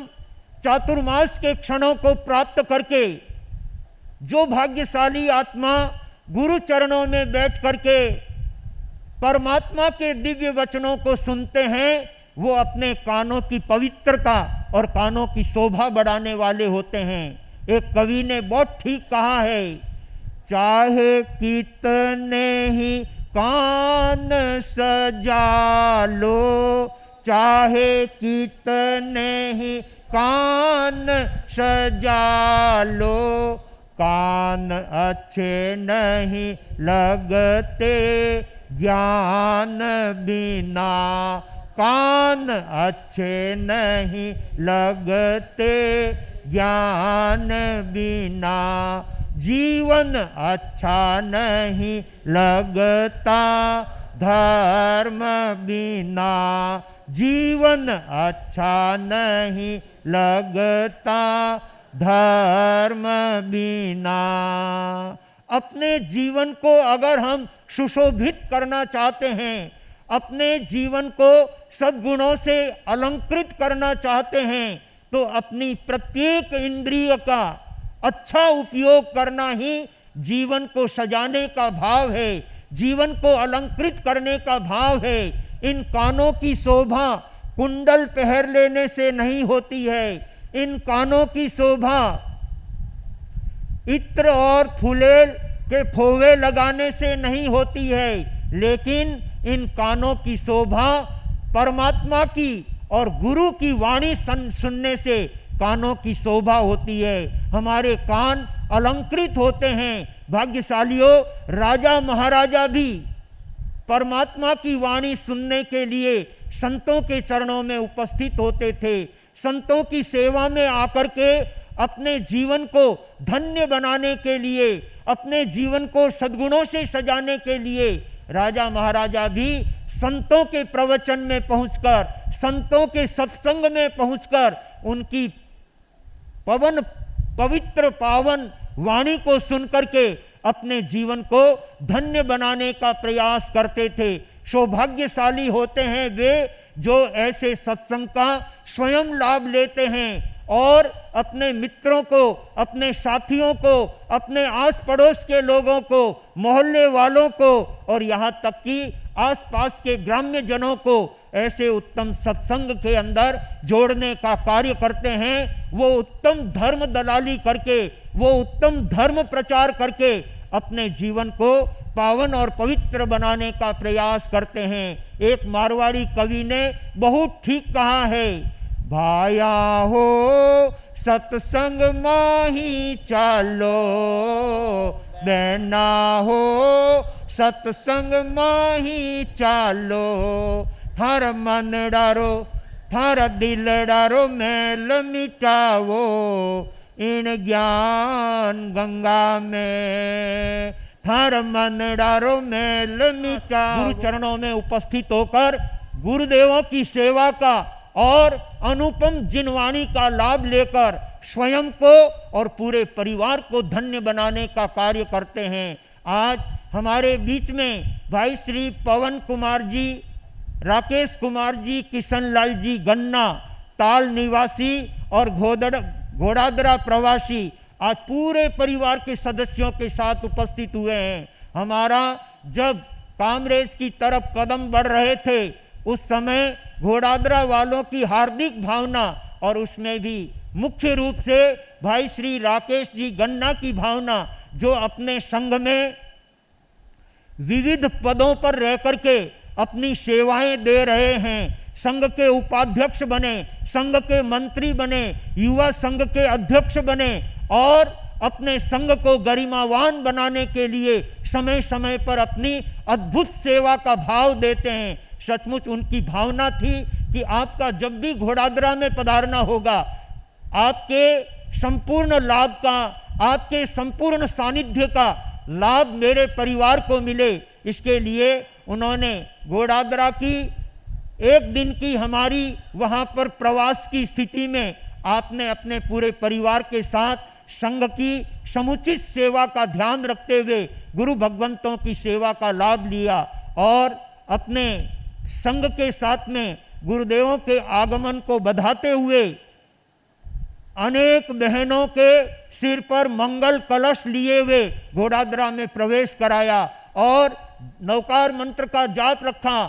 चातुर्मास के क्षणों को प्राप्त करके जो भाग्यशाली आत्मा गुरु चरणों में बैठ करके परमात्मा के दिव्य वचनों को सुनते हैं, वो अपने कानों की पवित्रता और कानों की शोभा बढ़ाने वाले होते हैं। एक कवि ने बहुत ठीक कहा है, चाहे कितने ही कान सजा लो, चाहे कितने ही कान सजा लो, कान अच्छे नहीं लगते ज्ञान बिना, कान अच्छे नहीं लगते ज्ञान बिना, जीवन अच्छा नहीं लगता धर्म बिना, जीवन अच्छा नहीं लगता धर्म बिना। अपने जीवन को अगर हम सुशोभित करना चाहते हैं, अपने जीवन को सद्गुणों से अलंकृत करना चाहते हैं, तो अपनी प्रत्येक इंद्रिय का अच्छा उपयोग करना ही जीवन को सजाने का भाव है। जीवन को अलंकृत करने का भाव है। इन कानों की शोभा कुंडल पहन लेने से नहीं होती है, इन कानों की शोभा इत्र और फुलेल के फोवे लगाने से नहीं होती है, लेकिन इन कानों की शोभा परमात्मा की और गुरु की वाणी सुनने से कानों की शोभा होती है। हमारे कान अलंकृत होते हैं। भाग्यशालियों, राजा महाराजा भी परमात्मा की वाणी सुनने के लिए संतों के चरणों में उपस्थित होते थे। संतों की सेवा में आकर के अपने जीवन को धन्य बनाने के लिए, अपने जीवन को सद्गुणों से सजाने के लिए राजा महाराजा भी संतों के प्रवचन में पहुंचकर, संतों के सत्संग में पहुंचकर उनकी पवित्र पावन वाणी को सुनकर के अपने जीवन को धन्य बनाने का प्रयास करते थे। सौभाग्यशाली होते हैं वे जो ऐसे सत्संग का स्वयं लाभ लेते हैं और अपने मित्रों को, अपने साथियों को, अपने आस पड़ोस के लोगों को, मोहल्ले वालों को और यहाँ तक कि आसपास के ग्राम्य जनों को ऐसे उत्तम सत्संग के अंदर जोड़ने का कार्य करते हैं। वो उत्तम धर्म दलाली करके, वो उत्तम धर्म प्रचार करके अपने जीवन को पावन और पवित्र बनाने का प्रयास करते हैं। एक मारवाड़ी कवि ने बहुत ठीक कहा है, भाया हो सत्संग माही चालो, बहना हो सत्संग माही चालो, थार मन डारो थार दिल डारो मैल मिटावो, इन ज्ञान गंगा में थार मन डारो मैल मिटा। गुरु चरणों में उपस्थित होकर गुरुदेवों की सेवा का और अनुपम जिनवाणी का लाभ लेकर स्वयं को और पूरे परिवार को धन्य बनाने का कार्य करते हैं। आज हमारे बीच में भाई श्री पवन कुमार जी, राकेश कुमार जी, किशन लाल जी गन्ना, ताल निवासी और घोड़ादरा प्रवासी आज पूरे परिवार के सदस्यों के साथ उपस्थित हुए हैं। हमारा जब कामरेज की तरफ कदम बढ़ रहे थे उस समय घोड़ादरा वालों की हार्दिक भावना और उसमें भी मुख्य रूप से भाई श्री राकेश जी गन्ना की भावना, जो अपने संघ में विविध पदों पर रह करके अपनी सेवाएं दे रहे हैं, संघ के उपाध्यक्ष बने, संघ के मंत्री बने, युवा संघ के अध्यक्ष बने और अपने संघ को गरिमावान बनाने के लिए समय समय पर अपनी अद्भुत सेवा का भाव देते हैं। सचमुच उनकी भावना थी कि आपका जब भी घोड़ादरा में पधारना होगा, आपके संपूर्ण लाभ का, आपके संपूर्ण सानिध्य का लाभ मेरे परिवार को मिले। इसके लिए उन्होंने घोड़ादरा की एक दिन की हमारी वहाँ पर प्रवास की स्थिति में आपने अपने पूरे परिवार के साथ संघ की समुचित सेवा का ध्यान रखते हुए गुरु भगवंतों की सेवा का लाभ लिया और अपने संघ के साथ में गुरुदेवों के आगमन को बधाते हुए अनेक बहनों के सिर पर मंगल कलश लिए हुए घोड़ादरा में प्रवेश कराया और नौकार मंत्र का जाप रखा,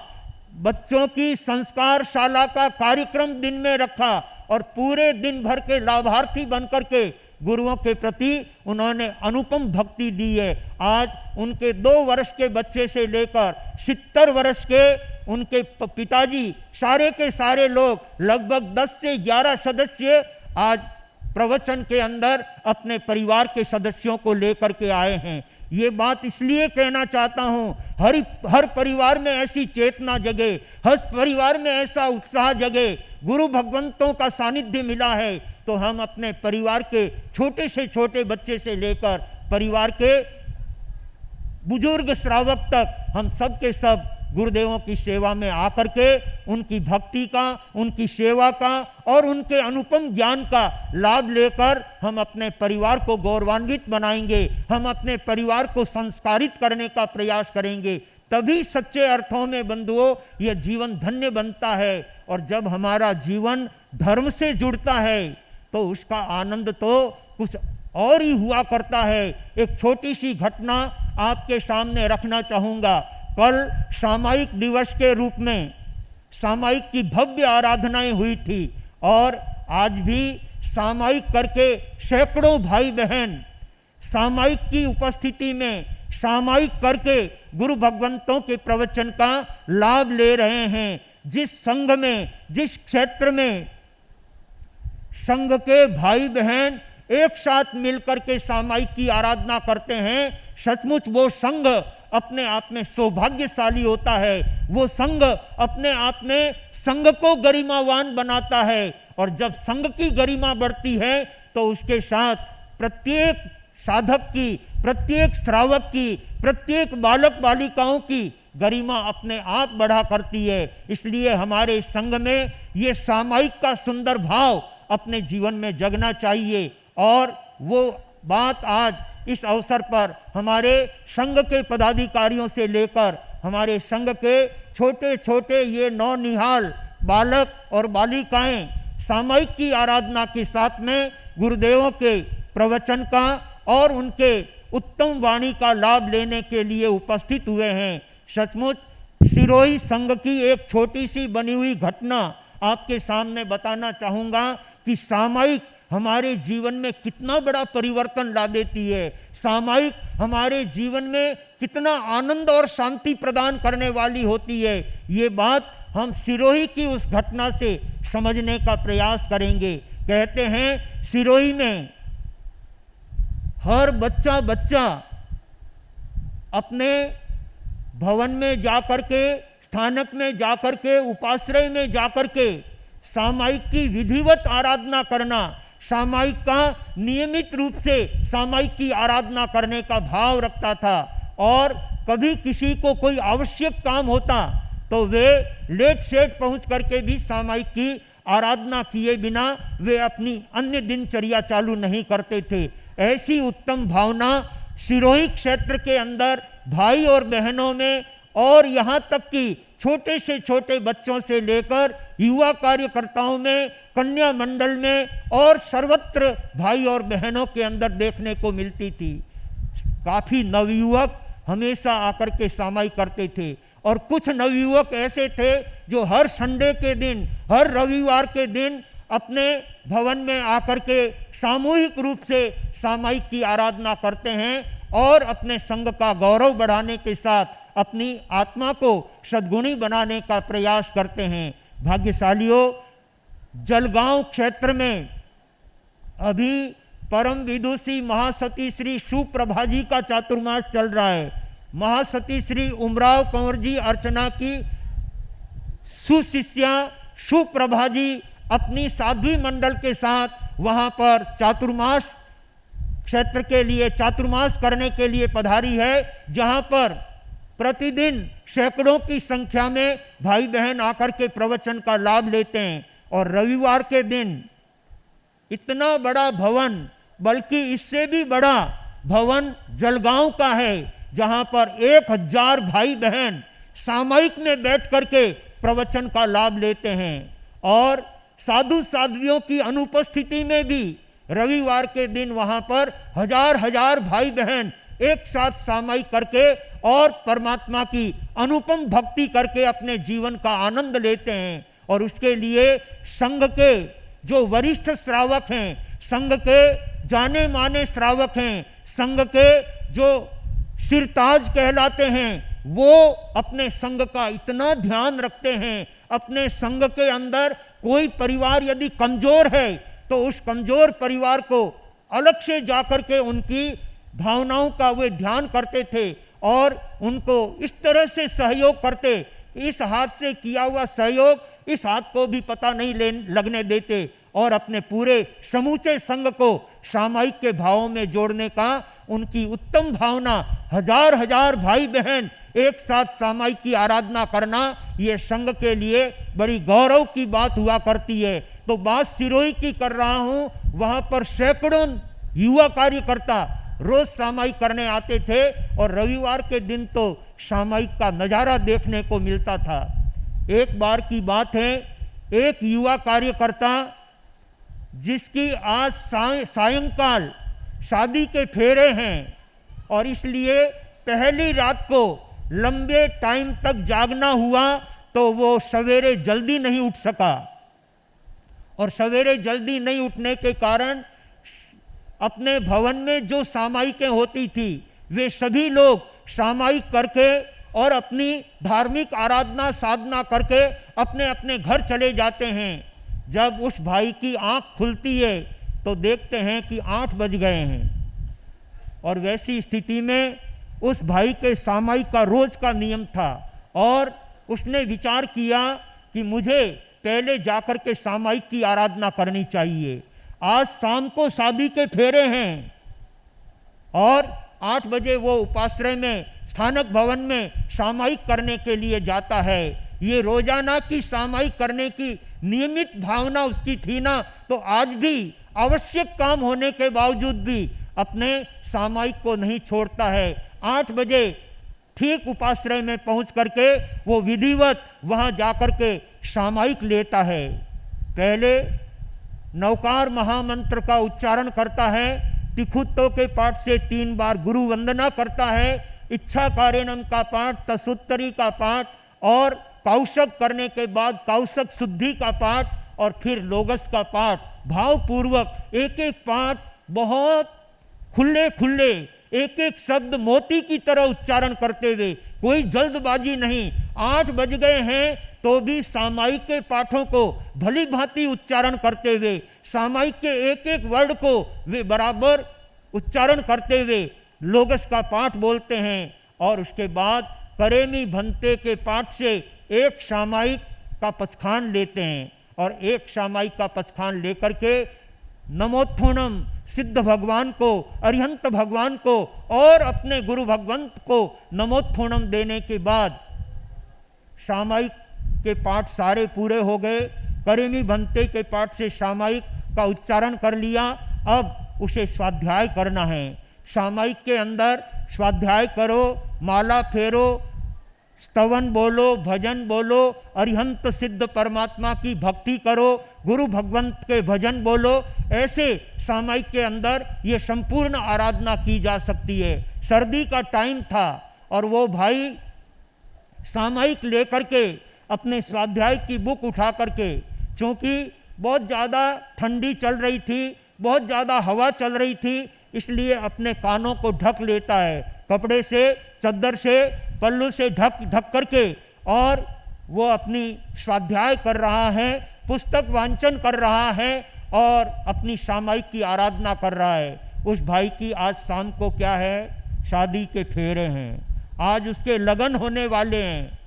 बच्चों की संस्कार शाला का कार्यक्रम दिन में रखा और पूरे दिन भर के लाभार्थी बनकर के गुरुओं के प्रति उन्होंने अनुपम भक्ति दी है। आज उनके 2 वर्ष के बच्चे से लेकर 70 वर्ष के उनके पिताजी, सारे के सारे लोग, लगभग 10 से 11 सदस्य आज प्रवचन के अंदर अपने परिवार के सदस्यों को लेकर के आए हैं। ये बात इसलिए कहना चाहता हूँ, हर परिवार में ऐसी चेतना जगे, हर परिवार में ऐसा उत्साह जगे। गुरु भगवंतों का सानिध्य मिला है तो हम अपने परिवार के छोटे से छोटे बच्चे से लेकर परिवार के बुजुर्ग श्रावक तक हम सब के सब गुरुदेवों की सेवा में आकर के उनकी भक्ति का, उनकी सेवा का और उनके अनुपम ज्ञान का लाभ लेकर हम अपने परिवार को गौरवान्वित बनाएंगे, हम अपने परिवार को संस्कारित करने का प्रयास करेंगे। तभी सच्चे अर्थों में बंधुओं यह जीवन धन्य बनता है। और जब हमारा जीवन धर्म से जुड़ता है तो उसका आनंद तो कुछ और ही हुआ करता है। एक छोटी सी घटना आपके सामने रखना चाहूँगा। कल सामायिक दिवस के रूप में सामायिक की भव्य आराधनाएं हुई थी और आज भी सामायिक करके सैकड़ों भाई बहन सामायिक की उपस्थिति में सामायिक करके गुरु भगवंतों के प्रवचन का लाभ ले रहे हैं। जिस संघ में, जिस क्षेत्र में संघ के भाई बहन एक साथ मिलकर के सामायिक की आराधना करते हैं, सचमुच वो संघ अपने आप में सौभाग्यशाली होता है। वो संघ अपने आप में संघ को गरिमावान बनाता है और जब संघ की गरिमा बढ़ती है तो उसके साथ प्रत्येक साधक की, प्रत्येक श्रावक की, प्रत्येक बालक बालिकाओं की गरिमा अपने आप बढ़ा करती है। इसलिए हमारे संघ में ये सामायिक का सुंदर भाव अपने जीवन में जगना चाहिए और वो बात आज इस अवसर पर हमारे संघ के पदाधिकारियों से लेकर हमारे संघ के छोटे छोटे ये नौनिहाल बालक और बालिकाएं सामायिक की आराधना के साथ में गुरुदेवों के प्रवचन का और उनके उत्तम वाणी का लाभ लेने के लिए उपस्थित हुए हैं। सचमुच सिरोही संघ की एक छोटी सी बनी हुई घटना आपके सामने बताना चाहूँगा कि सामायिक हमारे जीवन में कितना बड़ा परिवर्तन ला देती है। सामायिक हमारे जीवन में कितना आनंद और शांति प्रदान करने वाली होती है। ये बात हम सिरोही की उस घटना से समझने का प्रयास करेंगे। कहते हैं सिरोही में हर बच्चा अपने भवन में जाकर के, स्थानक में जाकर के, उपाश्रय में जाकर के सामायिक की विधिवत आराधना करना, सामायिक का नियमित रूप से सामायिक की आराधना करने का भाव रखता था और कभी किसी को कोई आवश्यक काम होता तो वे लेट सेट पहुंच करके भी सामायिक की आराधना किए बिना वे अपनी अन्य दिनचर्या चालू नहीं करते थे। ऐसी उत्तम भावना सिरोही क्षेत्र के अंदर भाई और बहनों में और यहाँ तक कि छोटे से छोटे बच्चों से लेकर युवा कार्यकर्ताओं में, कन्या मंडल में और सर्वत्र भाई और बहनों के अंदर देखने को मिलती थी। काफ़ी नवयुवक हमेशा आकर के सामायिक करते थे और कुछ नवयुवक ऐसे थे जो हर संडे के दिन, हर रविवार के दिन अपने भवन में आकर के सामूहिक रूप से सामायिक की आराधना करते हैं और अपने संघ का गौरव बढ़ाने के साथ अपनी आत्मा को सद्गुणी बनाने का प्रयास करते हैं। भाग्यशालियों, जलगांव क्षेत्र में अभी परम विदुषी महासती श्री सुप्रभा जी का चातुर्मास चल रहा है। महासती श्री उमराव कंवर जी अर्चना की सुशिष्या सुप्रभा जी अपनी साध्वी मंडल के साथ वहाँ पर चातुर्मास क्षेत्र के लिए चातुर्मास करने के लिए पधारी है, जहाँ पर प्रतिदिन सैकड़ों की संख्या में भाई बहन आकर के प्रवचन का लाभ लेते हैं। और रविवार के दिन इतना बड़ा भवन, बल्कि इससे भी बड़ा भवन जलगांव का है, जहाँ पर 1000 भाई बहन सामायिक में बैठ करके प्रवचन का लाभ लेते हैं। और साधु साध्वियों की अनुपस्थिति में भी रविवार के दिन वहाँ पर हजार भाई बहन एक साथ सामायिक करके और परमात्मा की अनुपम भक्ति करके अपने जीवन का आनंद लेते हैं। और उसके लिए संघ के जो वरिष्ठ श्रावक हैं, संघ के जाने माने श्रावक हैं, संघ के जो सिरताज कहलाते हैं, वो अपने संघ का इतना ध्यान रखते हैं। अपने संघ के अंदर कोई परिवार यदि कमजोर है तो उस कमजोर परिवार को अलग से जाकर के उनकी भावनाओं का वे ध्यान करते थे और उनको इस तरह से सहयोग करते, इस हाथ से किया हुआ सहयोग इस हाथ को भी पता नहीं लगने देते और अपने पूरे समूचे संघ को सामायिक के भावों में जोड़ने का उनकी उत्तम भावना। हजार भाई बहन एक साथ सामायिक की आराधना करना ये संघ के लिए बड़ी गौरव की बात हुआ करती है। तो बात सिरोही की कर रहा हूँ, वहाँ पर सैकड़ों युवा कार्यकर्ता रोज सामायिक करने आते थे और रविवार के दिन तो सामायिक का नज़ारा देखने को मिलता था। एक बार की बात है, एक युवा कार्यकर्ता जिसकी आज सायंकाल शादी के फेरे हैं और इसलिए पहली रात को लंबे टाइम तक जागना हुआ तो वो सवेरे जल्दी नहीं उठ सका, और सवेरे जल्दी नहीं उठने के कारण अपने भवन में जो सामायिकें होती थी वे सभी लोग सामायिक करके और अपनी धार्मिक आराधना साधना करके अपने अपने घर चले जाते हैं। जब उस भाई की आंख खुलती है तो देखते हैं कि 8 बज गए हैं, और वैसी स्थिति में उस भाई के सामायिक का रोज का नियम था, और उसने विचार किया कि मुझे पहले जाकर के सामायिक की आराधना करनी चाहिए। आज शाम को शादी के फेरे हैं और 8 बजे वो उपाश्रय में स्थानक भवन में सामायिक करने के लिए जाता है। ये रोजाना की सामायिक करने की नियमित भावना उसकी थी ना, तो आज भी आवश्यक काम होने के बावजूद भी अपने सामायिक को नहीं छोड़ता है। 8 बजे ठीक उपाश्रय में पहुंच करके वो विधिवत वहां जाकर के सामायिक लेता है। पहले नवकार महामंत्र का उच्चारण करता है, तिखुत्तो के पाठ से 3 बार गुरु वंदना करता है, इच्छा कारेणम का पाठ, तसुत्तरी का पाठ, और कौशक करने के बाद कौशक शुद्धि का पाठ, और फिर लोगस का पाठ। भावपूर्वक एक एक पाठ बहुत खुले खुले एक एक शब्द मोती की तरह उच्चारण करते हुए, कोई जल्दबाजी नहीं। 8 बज गए हैं तो भी सामायिक के पाठों को भली भांति उच्चारण करते हुए, सामायिक के एक एक वर्ड को वे बराबर उच्चारण करते हुए लोगस का पाठ बोलते हैं। और उसके बाद करेमी भंते के पाठ से एक सामायिक का पचखान लेते हैं, और एक सामायिक का पचखान लेकर के नमोत्थोणम सिद्ध भगवान को, अरिहंत भगवान को और अपने गुरु भगवंत को नमोत्थोणम देने के बाद सामायिक के पाठ सारे पूरे हो गए। करेमी भंते के पाठ से सामायिक का उच्चारण कर लिया, अब उसे स्वाध्याय करना है। सामायिक के अंदर स्वाध्याय करो, माला फेरो, स्तवन बोलो, भजन बोलो, अरिहंत सिद्ध परमात्मा की भक्ति करो, गुरु भगवंत के भजन बोलो। ऐसे सामायिक के अंदर ये संपूर्ण आराधना की जा सकती है। सर्दी का टाइम था और वो भाई सामायिक लेकर के अपने स्वाध्याय की बुक उठा करके, क्योंकि बहुत ज़्यादा ठंडी चल रही थी, बहुत ज़्यादा हवा चल रही थी, इसलिए अपने कानों को ढक लेता है कपड़े से, चद्दर से, पल्लू से ढक करके, और वो अपनी स्वाध्याय कर रहा है, पुस्तक वांचन कर रहा है और अपनी सामायिक की आराधना कर रहा है। उस भाई की आज शाम को क्या है, शादी के फेरे हैं, आज उसके लगन होने वाले हैं,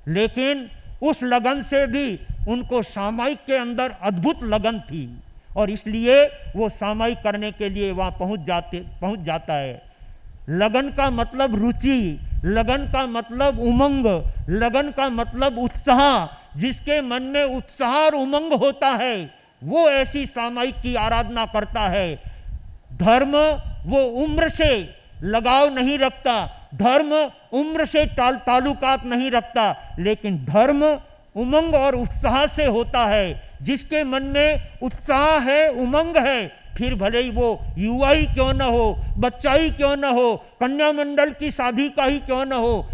लेकिन उस लगन से भी उनको सामायिक के अंदर अद्भुत लगन थी, और इसलिए वो सामायिक करने के लिए वहाँ पहुँच जाता है। लगन का मतलब रुचि, लगन का मतलब उमंग, लगन का मतलब उत्साह। जिसके मन में उत्साह और उमंग होता है वो ऐसी सामायिक की आराधना करता है। धर्म वो उम्र से लगाव नहीं रखता, धर्म उम्र से ताल्लुकात नहीं रखता, लेकिन धर्म उमंग और उत्साह से होता है। जिसके मन में उत्साह है, उमंग है, फिर भले ही वो युवा ही क्यों न हो, बच्चा ही क्यों न हो, कन्या मंडल की शादी का ही क्यों न हो,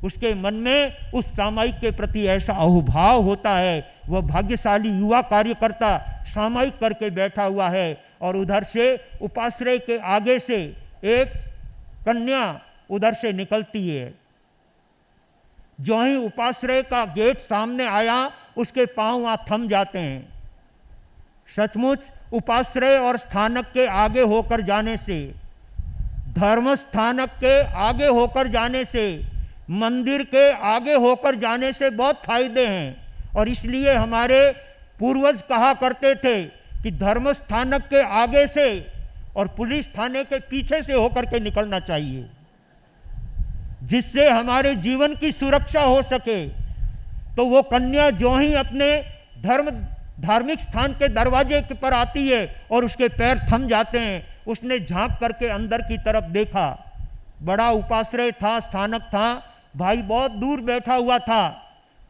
उसके मन में उस सामायिक के प्रति ऐसा अहुभाव होता है। वह भाग्यशाली युवा कार्यकर्ता सामायिक करके बैठा हुआ है, और उधर से उपाश्रय के आगे से एक कन्या उधर से निकलती है। जो ही उपाश्रय का गेट सामने आया, उसके पांव वहां थम जाते हैं। सचमुच उपाश्रय और स्थानक के आगे होकर जाने से, धर्म स्थानक के आगे होकर जाने से, मंदिर के आगे होकर जाने से बहुत फायदे हैं। और इसलिए हमारे पूर्वज कहा करते थे कि धर्म स्थानक के आगे से और पुलिस थाने के पीछे से होकर के निकलना चाहिए, जिससे हमारे जीवन की सुरक्षा हो सके। तो वो कन्या जो ही अपने धार्मिक स्थान के दरवाजे पर आती है और उसके पैर थम जाते हैं, उसने झांक करके अंदर की तरफ देखा। बड़ा उपाश्रय था, स्थानक था, भाई बहुत दूर बैठा हुआ था,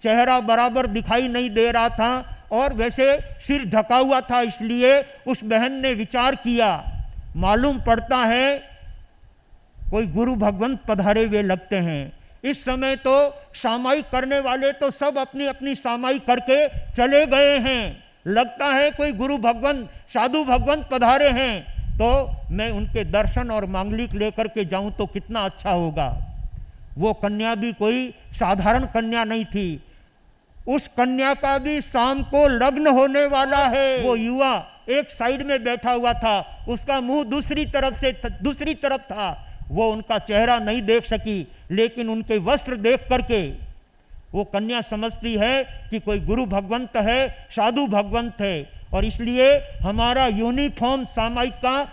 चेहरा बराबर दिखाई नहीं दे रहा था और वैसे सिर ढका हुआ था। इसलिए उस बहन ने विचार किया, मालूम पड़ता है कोई गुरु भगवंत पधारे हुए लगते हैं। इस समय तो सामायिक करने वाले तो सब अपनी अपनी सामायिक करके चले गए हैं। लगता है कोई गुरु भगवंत साधु भगवंत पधारे हैं तो मैं उनके दर्शन और मांगलिक लेकर के जाऊं तो कितना अच्छा होगा। वो कन्या भी कोई साधारण कन्या नहीं थी, उस कन्या का भी शाम को लग्न होने वाला है। वो युवा एक साइड में बैठा हुआ था, उसका मुंह दूसरी तरफ था। वो उनका चेहरा नहीं देख सकी, लेकिन उनके वस्त्र देख करके वो कन्या समझती है कि कोई गुरु भगवंत है, साधु भगवंत है। और इसलिए हमारा यूनिफॉर्म सामायिक का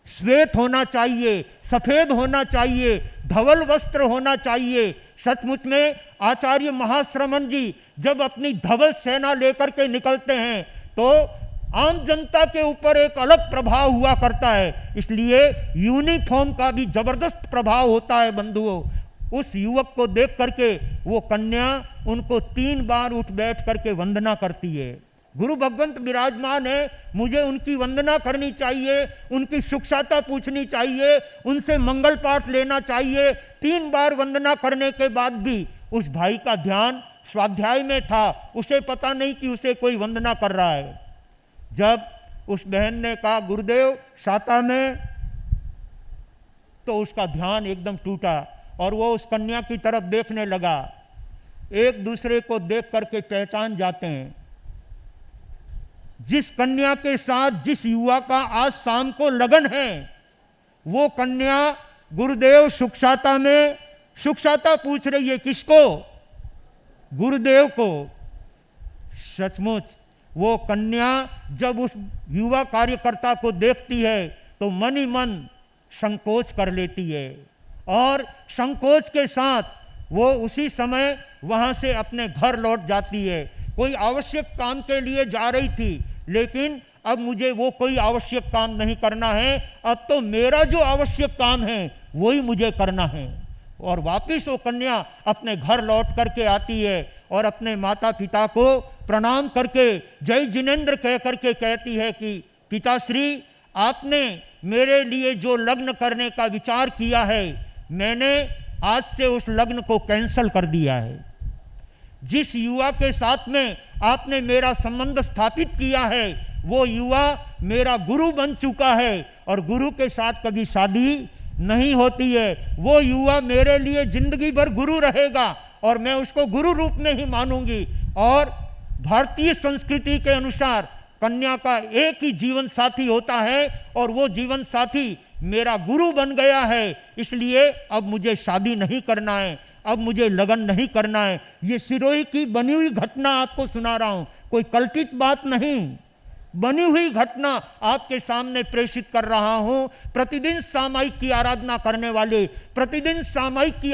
श्वेत होना चाहिए, सफेद होना चाहिए, धवल वस्त्र होना चाहिए। सचमुच में आचार्य महाश्रमण जी जब अपनी धवल सेना लेकर के निकलते हैं तो आम जनता के ऊपर एक अलग प्रभाव हुआ करता है। इसलिए यूनिफॉर्म का भी जबरदस्त प्रभाव होता है बंधुओं। उस युवक को देख करके वो कन्या उनको 3 बार उठ बैठ करके वंदना करती है। गुरु भगवंत विराजमान है, मुझे उनकी वंदना करनी चाहिए, उनकी सुखसाता पूछनी चाहिए, उनसे मंगल पाठ लेना चाहिए। 3 बार वंदना करने के बाद भी उस भाई का ध्यान स्वाध्याय में था, उसे पता नहीं कि उसे कोई वंदना कर रहा है। जब उस बहन ने कहा गुरुदेव साता में, तो उसका ध्यान एकदम टूटा और वो उस कन्या की तरफ देखने लगा। एक दूसरे को देख करके पहचान जाते हैं। जिस कन्या के साथ जिस युवा का आज शाम को लगन है, वो कन्या गुरुदेव सुखसाता में सुखसाता पूछ रही है। किसको? गुरुदेव को। सचमुच वो कन्या जब उस युवा कार्यकर्ता को देखती है तो मन ही मन संकोच कर लेती है और संकोच के साथ वो उसी समय वहां से अपने घर लौट जाती है। कोई आवश्यक काम के लिए जा रही थी, लेकिन अब मुझे वो कोई आवश्यक काम नहीं करना है, अब तो मेरा जो आवश्यक काम है वही मुझे करना है। और वापिस वो कन्या अपने घर लौट करके आती है और अपने माता पिता को प्रणाम करके जय जिनेंद्र कह करके कहती है कि पिताश्री, आपने मेरे लिए जो लग्न करने का विचार किया है, मैंने आज से उस लग्न को कैंसल कर दिया है। जिस युवा के साथ में आपने मेरा संबंध स्थापित किया है, वो युवा मेरा गुरु बन चुका है और गुरु के साथ कभी शादी नहीं होती है। वो युवा मेरे लिए जिंदगी भर गुरु रहेगा और मैं उसको गुरु रूप में ही मानूंगी। और भारतीय संस्कृति के अनुसार कन्या का एक ही जीवन साथी होता है और वो जीवन साथी मेरा गुरु बन गया है। इसलिए अब मुझे शादी नहीं करना है, अब मुझे लगन नहीं करना है। ये सिरोही की बनी हुई घटना आपको सुना रहा हूं, कोई कल्पित बात नहीं, बनी हुई घटना आपके सामने प्रेषित कर रहा हूं। प्रतिदिन सामायिक की आराधना करने वाले, प्रतिदिन सामायिक की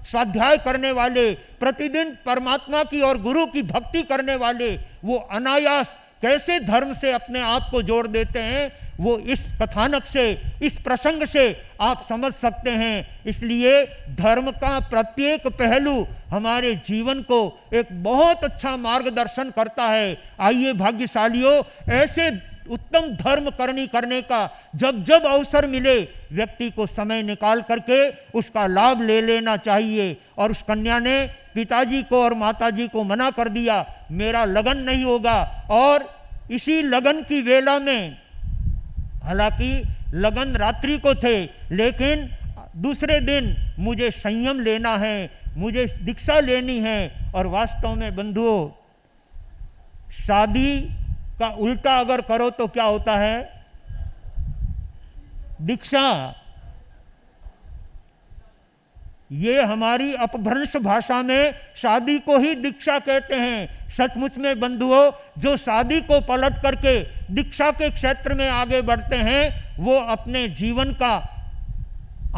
स्वाध्याय करने वाले, प्रतिदिन परमात्मा की और गुरु की भक्ति करने वाले, वो अनायास कैसे धर्म से अपने आप को जोड़ देते हैं, वो इस कथानक से, इस प्रसंग से आप समझ सकते हैं। इसलिए धर्म का प्रत्येक पहलू हमारे जीवन को एक बहुत अच्छा मार्गदर्शन करता है। आइए भाग्यशालियों, ऐसे उत्तम धर्म करने का जब जब अवसर मिले व्यक्ति को समय निकाल करके उसका लाभ ले लेना चाहिए। और उस कन्या ने पिताजी को और माताजी को मना कर दिया, मेरा लगन नहीं होगा। और इसी लगन की वेला में, हालांकि लगन रात्रि को थे, लेकिन दूसरे दिन मुझे संयम लेना है, मुझे दीक्षा लेनी है। और वास्तव में बंधुओं, शादी का उल्टा अगर करो तो क्या होता है? दीक्षा। ये हमारी अपभ्रंश भाषा में शादी को ही दीक्षा कहते हैं। सचमुच में बंधुओं, जो शादी को पलट करके दीक्षा के क्षेत्र में आगे बढ़ते हैं, वो अपने जीवन का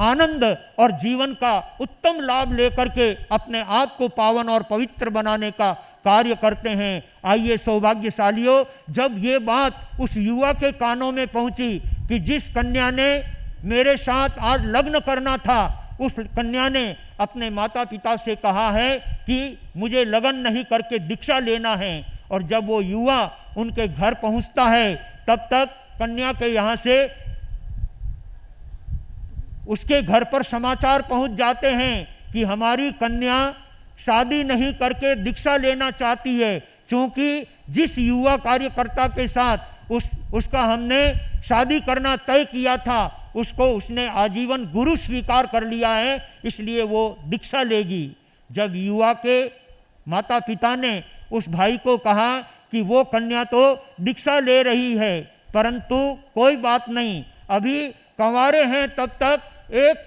आनंद और जीवन का उत्तम लाभ लेकर के अपने आप को पावन और पवित्र बनाने का कार्य करते हैं। आइए सौभाग्यशालियों, जब ये बात उस युवा के कानों में पहुंची कि जिस कन्या ने मेरे साथ आज लग्न करना था, उस कन्या ने अपने माता पिता से कहा है कि मुझे लगन नहीं करके दीक्षा लेना है। और जब वो युवा उनके घर पहुंचता है, तब तक कन्या के यहाँ से उसके घर पर समाचार पहुंच जाते हैं कि हमारी कन्या शादी नहीं करके दीक्षा लेना चाहती है, क्योंकि जिस युवा कार्यकर्ता के साथ उसका हमने शादी करना तय किया था उसको उसने आजीवन गुरु स्वीकार कर लिया है, इसलिए वो दीक्षा लेगी। जब युवा के माता पिता ने उस भाई को कहा कि वो कन्या तो दीक्षा ले रही है, परंतु कोई बात नहीं, अभी कंवारे हैं तब तक एक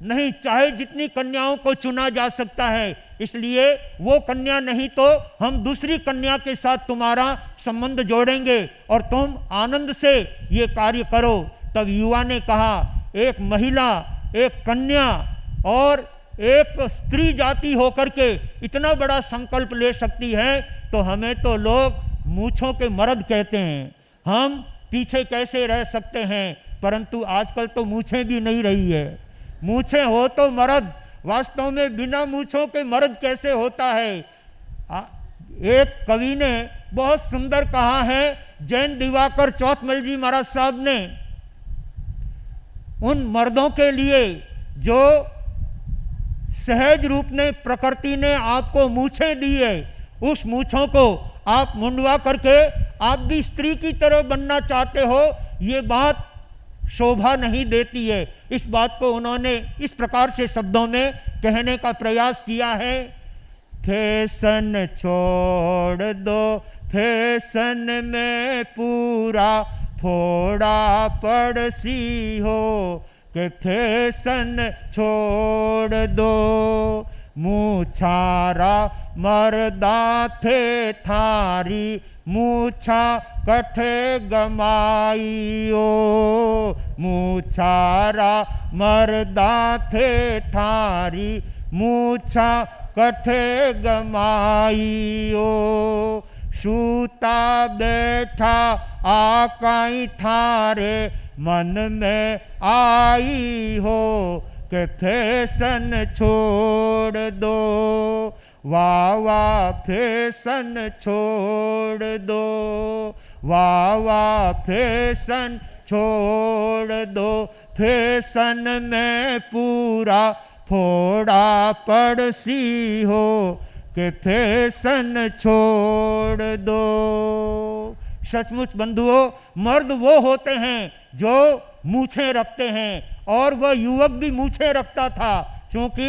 नहीं, चाहे जितनी कन्याओं को चुना जा सकता है, इसलिए वो कन्या नहीं तो हम दूसरी कन्या के साथ तुम्हारा संबंध जोड़ेंगे और तुम आनंद से ये कार्य करो। तब युवा ने कहा, एक महिला, एक कन्या और एक स्त्री जाति होकर के इतना बड़ा संकल्प ले सकती है तो हमें तो लोग मूंछों के मर्द कहते हैं, हम पीछे कैसे रह सकते हैं। परंतु आजकल तो मूंछें भी नहीं रही है, मूंछें हो तो मर्द, वास्तव में बिना मूंछों के मर्द कैसे होता है। एक कवि ने बहुत सुंदर कहा है, जैन दिवाकर चौथमल जी महाराज साहब ने, उन मर्दों के लिए जो सहज रूप में प्रकृति ने आपको मूछें दी है, उस मूछों को आप मुंडवा करके आप भी स्त्री की तरह बनना चाहते हो, ये बात शोभा नहीं देती है। इस बात को उन्होंने इस प्रकार से शब्दों में कहने का प्रयास किया है, फैशन छोड़ दो, फैशन में पूरा फोड़ा पड़सी हो, के फैशन छोड़ दो, मूछारा मर्दा थे थारी, मूछा कठे गमाइयो, मूछारा मर्दा थे थारी, मूछा कठे गमाइयो, सूता बैठा आकाई थारे, मन में आई हो, के फैशन छोड़ दो, वाह वाह फैशन छोड़ दो, वाह वाह फैशन छोड़ दो, फैशन में पूरा फोड़ा पड़सी हो, के फैशन छोड़ दो। सचमुच बंधुओं, मर्द वो होते हैं जो मूछें रखते हैं, और वह युवक भी मूछें रखता था, क्योंकि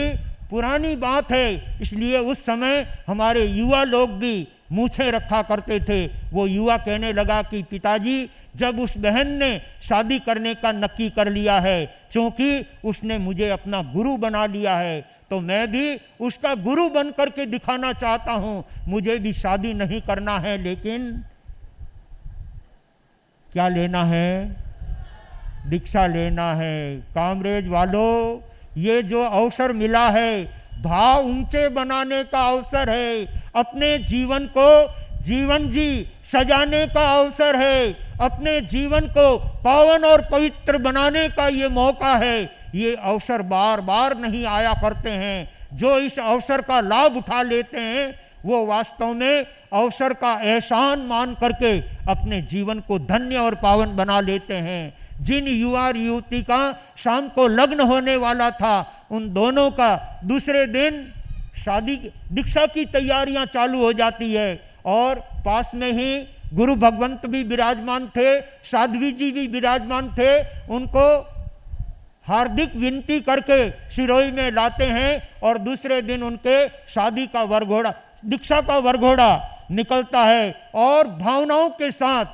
पुरानी बात है, इसलिए उस समय हमारे युवा लोग भी मूछें रखा करते थे। वो युवा कहने लगा कि पिताजी, जब उस बहन ने शादी करने का नक्की कर लिया है, क्योंकि उसने मुझे अपना गुरु बना लिया है, तो मैं भी उसका गुरु बन करके दिखाना चाहता हूँ, मुझे भी शादी नहीं करना है, लेकिन क्या लेना है, दीक्षा लेना है। कामरेज वालों, ये जो अवसर मिला है, भाव ऊंचे बनाने का अवसर है, अपने जीवन को जीवन जी सजाने का अवसर है, अपने जीवन को पावन और पवित्र बनाने का ये मौका है। ये अवसर बार बार नहीं आया करते हैं। जो इस अवसर का लाभ उठा लेते हैं वो वास्तव में अवसर का एहसान मान करके अपने जीवन को धन्य और पावन बना लेते हैं। जिन युवा युवती का शाम को लग्न होने वाला था, उन दोनों का दूसरे दिन शादी दीक्षा की तैयारियां चालू हो जाती है, और पास में ही गुरु भगवंत भी विराजमान थे, साध्वी जी भी विराजमान थे। उनको हार्दिक विनती करके सिरोई में लाते हैं, और दूसरे दिन उनके शादी का वरघोड़ा, दीक्षा का वरघोड़ा निकलता है, और भावनाओं के साथ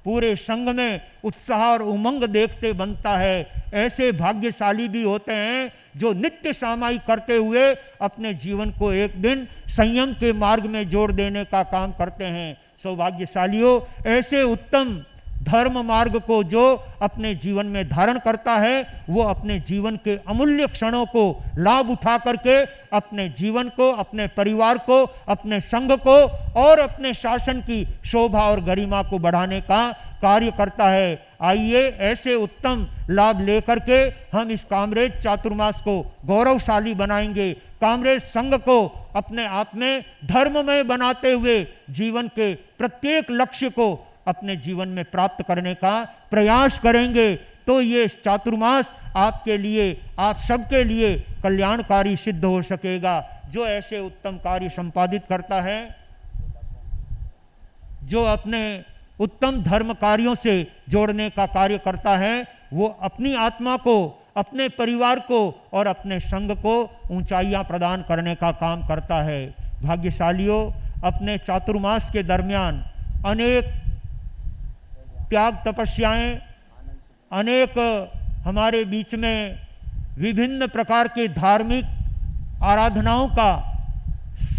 पूरे संघ में उत्साह और उमंग देखते बनता है। ऐसे भाग्यशाली भी होते हैं जो नित्य सामायिक करते हुए अपने जीवन को एक दिन संयम के मार्ग में जोड़ देने का काम करते हैं। सौभाग्यशालियों, ऐसे उत्तम धर्म मार्ग को जो अपने जीवन में धारण करता है, वो अपने जीवन के अमूल्य क्षणों को लाभ उठा करके अपने जीवन को, अपने परिवार को, अपने संघ को और अपने शासन की शोभा और गरिमा को बढ़ाने का कार्य करता है। आइए ऐसे उत्तम लाभ लेकर के हम इस कामरेज चातुर्मास को गौरवशाली बनाएंगे। कामरेज संघ को अपने आप में धर्ममय बनाते हुए जीवन के प्रत्येक लक्ष्य को अपने जीवन में प्राप्त करने का प्रयास करेंगे, तो ये चातुर्मास आपके लिए, आप सबके लिए कल्याणकारी सिद्ध हो सकेगा। जो ऐसे उत्तम कार्य संपादित करता है, जो अपने उत्तम धर्म कार्यों से जोड़ने का कार्य करता है, वो अपनी आत्मा को, अपने परिवार को और अपने संघ को ऊंचाइयां प्रदान करने का काम करता है। भाग्यशालियों, अपने चातुर्मास के दरमियान अनेक त्याग तपस्याएं, अनेक हमारे बीच में विभिन्न प्रकार के धार्मिक आराधनाओं का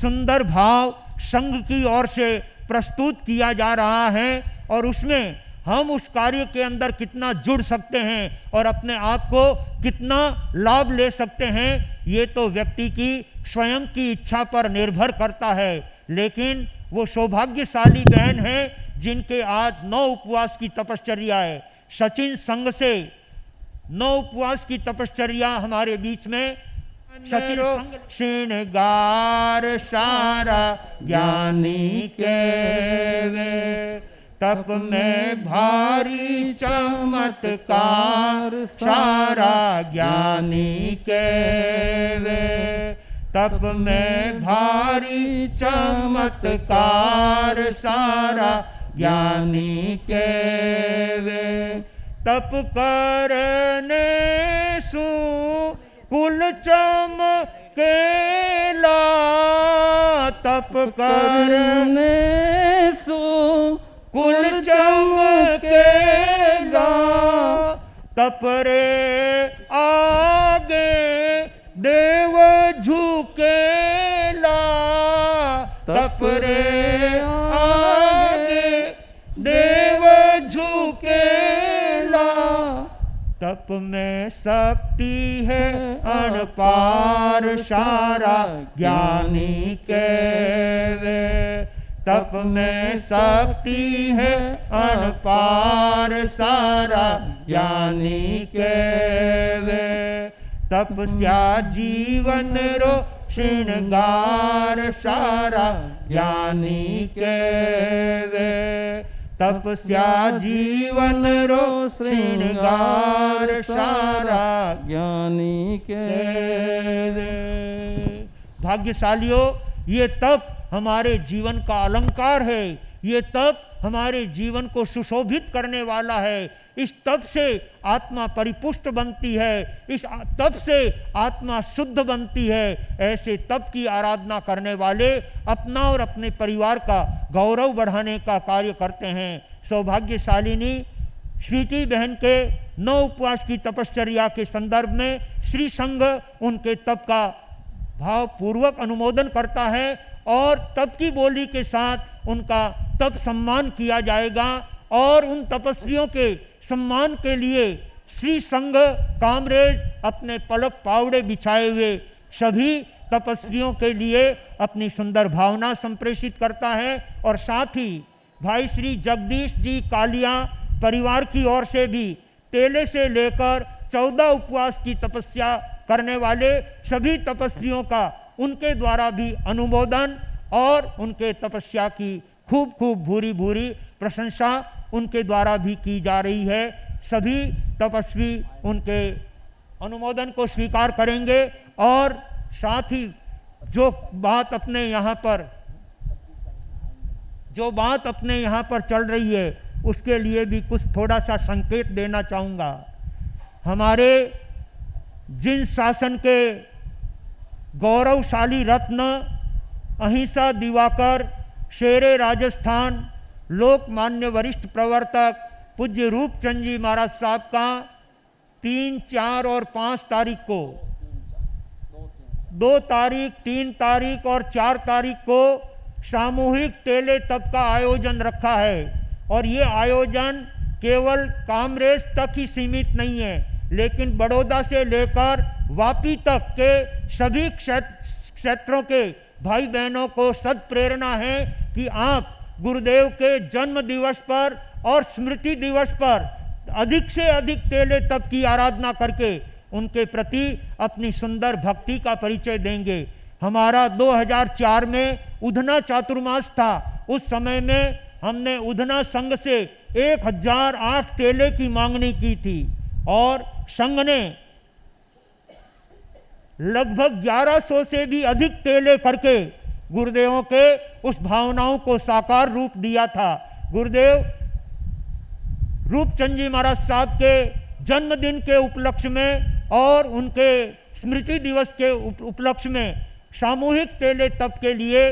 सुंदर भाव संघ की ओर से प्रस्तुत किया जा रहा है और उसमें हम उस कार्य के अंदर कितना जुड़ सकते हैं और अपने आप को कितना लाभ ले सकते हैं, ये तो व्यक्ति की स्वयं की इच्छा पर निर्भर करता है। लेकिन वो सौभाग्यशाली बहन है जिनके आज 9 उपवास की तपश्चर्या है। सचिन संघ से 9 उपवास की तपश्चर्या हमारे बीच में सचिन संघ। श्रृंगार सारा ज्ञानी के वे, तप में भारी चमत्कार सारा ज्ञानी के वे, तप में भारी चमत्कार सारा ज्ञानी के वे, तप करने सु कुल चमकेला, तप करने सो कुल चमकेगा, तप रे आगे देव झुकेला, तप रे आगे देव झुकेला, तप में शक्ति है अणपार सारा ज्ञानी के वे, तप में शक्ति है अणपार सारा ज्ञानी के वे, तपस्या जीवन रो श्रृंगार सारा ज्ञानी के वे, तपस्या जीवन रो श्रृंगार सारा ज्ञानी के वे। भाग्यशालियों, ये तप हमारे जीवन का अलंकार है, ये तप हमारे जीवन को सुशोभित करने वाला है। इस तप से आत्मा परिपुष्ट बनती है, इस तप से आत्मा शुद्ध बनती है। ऐसे तप की आराधना करने वाले अपना और अपने परिवार का गौरव बढ़ाने का कार्य करते हैं। सौभाग्यशालिनी स्वीटी बहन के 9 उपवास की तपश्चर्या के संदर्भ में श्री संघ उनके तप का भावपूर्वक अनुमोदन करता है और तप की बोली के साथ उनका तप सम्मान किया जाएगा। और उन तपस्वियों के सम्मान के लिए श्री संघ कामरेज अपने पलक पावड़े बिछाए हुए सभी तपस्वियों के लिए अपनी सुंदर भावना संप्रेषित करता है। और साथ ही भाई श्री जगदीश जी कालिया परिवार की ओर से भी तेले से लेकर 14 उपवास की तपस्या करने वाले सभी तपस्वियों का उनके द्वारा भी अनुमोदन और उनके तपस्या की खूब खूब भूरी भूरी प्रशंसा उनके द्वारा भी की जा रही है। सभी तपस्वी उनके अनुमोदन को स्वीकार करेंगे और साथ ही जो बात अपने यहाँ पर चल रही है उसके लिए भी कुछ थोड़ा सा संकेत देना चाहूँगा। हमारे जिन शासन के गौरवशाली रत्न अहिंसा दिवाकर शेरे राजस्थान लोकमान्य वरिष्ठ प्रवर्तक पूज्य रूपचंद जी महाराज साहब का 3, 4 और 5 तारीख को 2 तारीख, 3 तारीख और 4 तारीख को सामूहिक तेले तप का आयोजन रखा है। और ये आयोजन केवल कामरेज तक ही सीमित नहीं है, लेकिन बड़ौदा से लेकर वापी तक के सभी क्षेत्रों के भाई बहनों को सत्प्रेरणा है कि आप गुरुदेव के जन्म दिवस पर और स्मृति दिवस पर अधिक से अधिक तेले तप की आराधना करके उनके प्रति अपनी सुंदर भक्ति का परिचय देंगे। हमारा 2004 में उधना चातुर्मास था। उस समय में हमने उधना संघ से 1008 तेले की मांगनी की थी और संघ ने लगभग 1100 से भी अधिक तेले करके गुरुदेवों के उस भावनाओं को साकार रूप दिया था। गुरुदेव रूपचंद जी महाराज साहब के जन्मदिन के उपलक्ष्य में और उनके स्मृति दिवस के उपलक्ष्य में सामूहिक तेले तप के लिए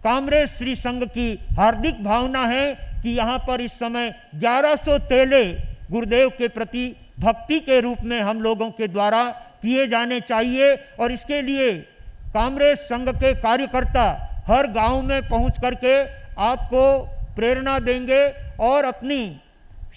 कामरेज श्री संघ की हार्दिक भावना है कि यहाँ पर इस समय 1100 तेले गुरुदेव के प्रति भक्ति के रूप में हम लोगों के द्वारा किए जाने चाहिए। और इसके लिए कामरेज संघ के कार्यकर्ता हर गांव में पहुंच करके आपको प्रेरणा देंगे और अपनी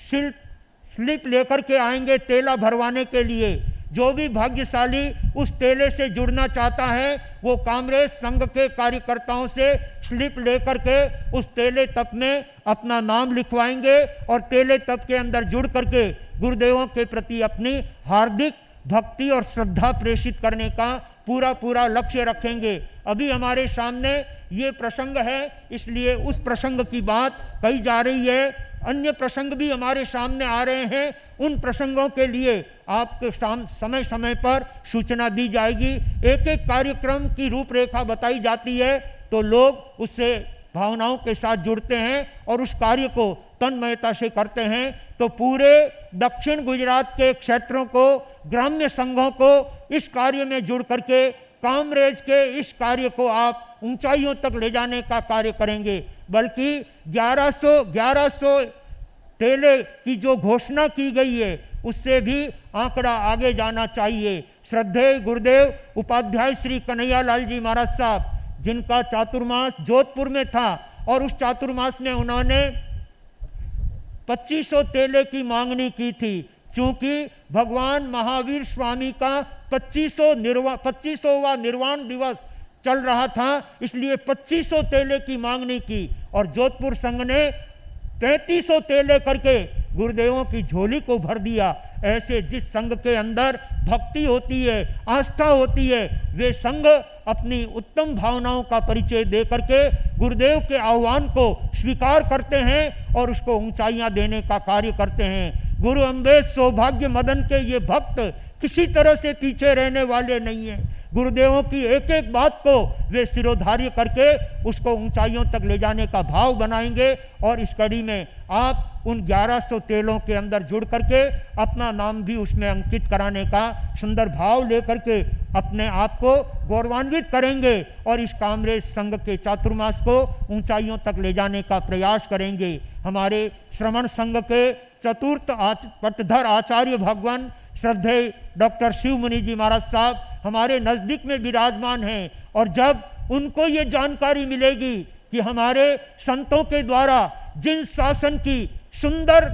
स्लिप लेकर के आएंगे तेला भरवाने के लिए। जो भी भाग्यशाली उस तेले से जुड़ना चाहता है वो कामरेज संघ के कार्यकर्ताओं से स्लिप लेकर के उस तेले तप में अपना नाम लिखवाएंगे और तेले तप के अंदर जुड़ करके गुरुदेवों के प्रति अपनी हार्दिक भक्ति और श्रद्धा प्रेषित करने का पूरा लक्ष्य रखेंगे। अभी हमारे सामने ये प्रसंग है, इसलिए उस प्रसंग की बात कही जा रही है। अन्य प्रसंग भी हमारे सामने आ रहे हैं, उन प्रसंगों के लिए आपके समय समय पर सूचना दी जाएगी। एक एक कार्यक्रम की रूपरेखा बताई जाती है तो लोग उससे भावनाओं के साथ जुड़ते हैं और उस कार्य को तन्मयता से करते हैं। तो पूरे दक्षिण गुजरात के क्षेत्रों को, ग्राम्य संघों को इस कार्य में जुड़ करके कामरेज के इस कार्य को आप ऊंचाइयों तक ले जाने का कार्य करेंगे। बल्कि 1100 तेले की जो घोषणा की गई है उससे भी आंकड़ा आगे जाना चाहिए। श्रद्धेय गुरुदेव उपाध्याय श्री कन्हैयालाल जी महाराज साहब, जिनका चातुर्मास जोधपुर में था और उस चातुर्मास में उन्होंने 2500 तेले की मांगनी की थी। क्योंकि भगवान महावीर स्वामी का 25वां निर्वाण दिवस चल रहा था, इसलिए 2500 तेले की मांगनी की और जोधपुर संघ ने 3500 तेले करके गुरुदेवों की झोली को भर दिया। ऐसे जिस संघ के अंदर भक्ति होती है, आस्था होती है, वे संघ अपनी उत्तम भावनाओं का परिचय दे करके गुरुदेव के आह्वान को स्वीकार करते हैं और उसको ऊंचाइयां देने का कार्य करते हैं। गुरु अम्बेश सौभाग्य मदन के ये भक्त किसी तरह से पीछे रहने वाले नहीं हैं। गुरुदेवों की एक एक बात को वे सिरोधार्य करके उसको ऊंचाइयों तक ले जाने का भाव बनाएंगे। और इस कड़ी में आप उन 1100 तेलों के अंदर जुड़ करके अपना नाम भी उसमें अंकित कराने का सुंदर भाव लेकर के अपने आप को गौरवान्वित करेंगे और इस कामरेज संघ के चातुर्मास को ऊंचाइयों तक ले जाने का प्रयास करेंगे। हमारे श्रमण संघ के चतुर्थ पटधर आचार्य भगवान श्रद्धेय डॉक्टर शिव मुनि जी महाराज साहब हमारे नज़दीक में विराजमान हैं। और जब उनको ये जानकारी मिलेगी कि हमारे संतों के द्वारा जिन शासन की सुंदर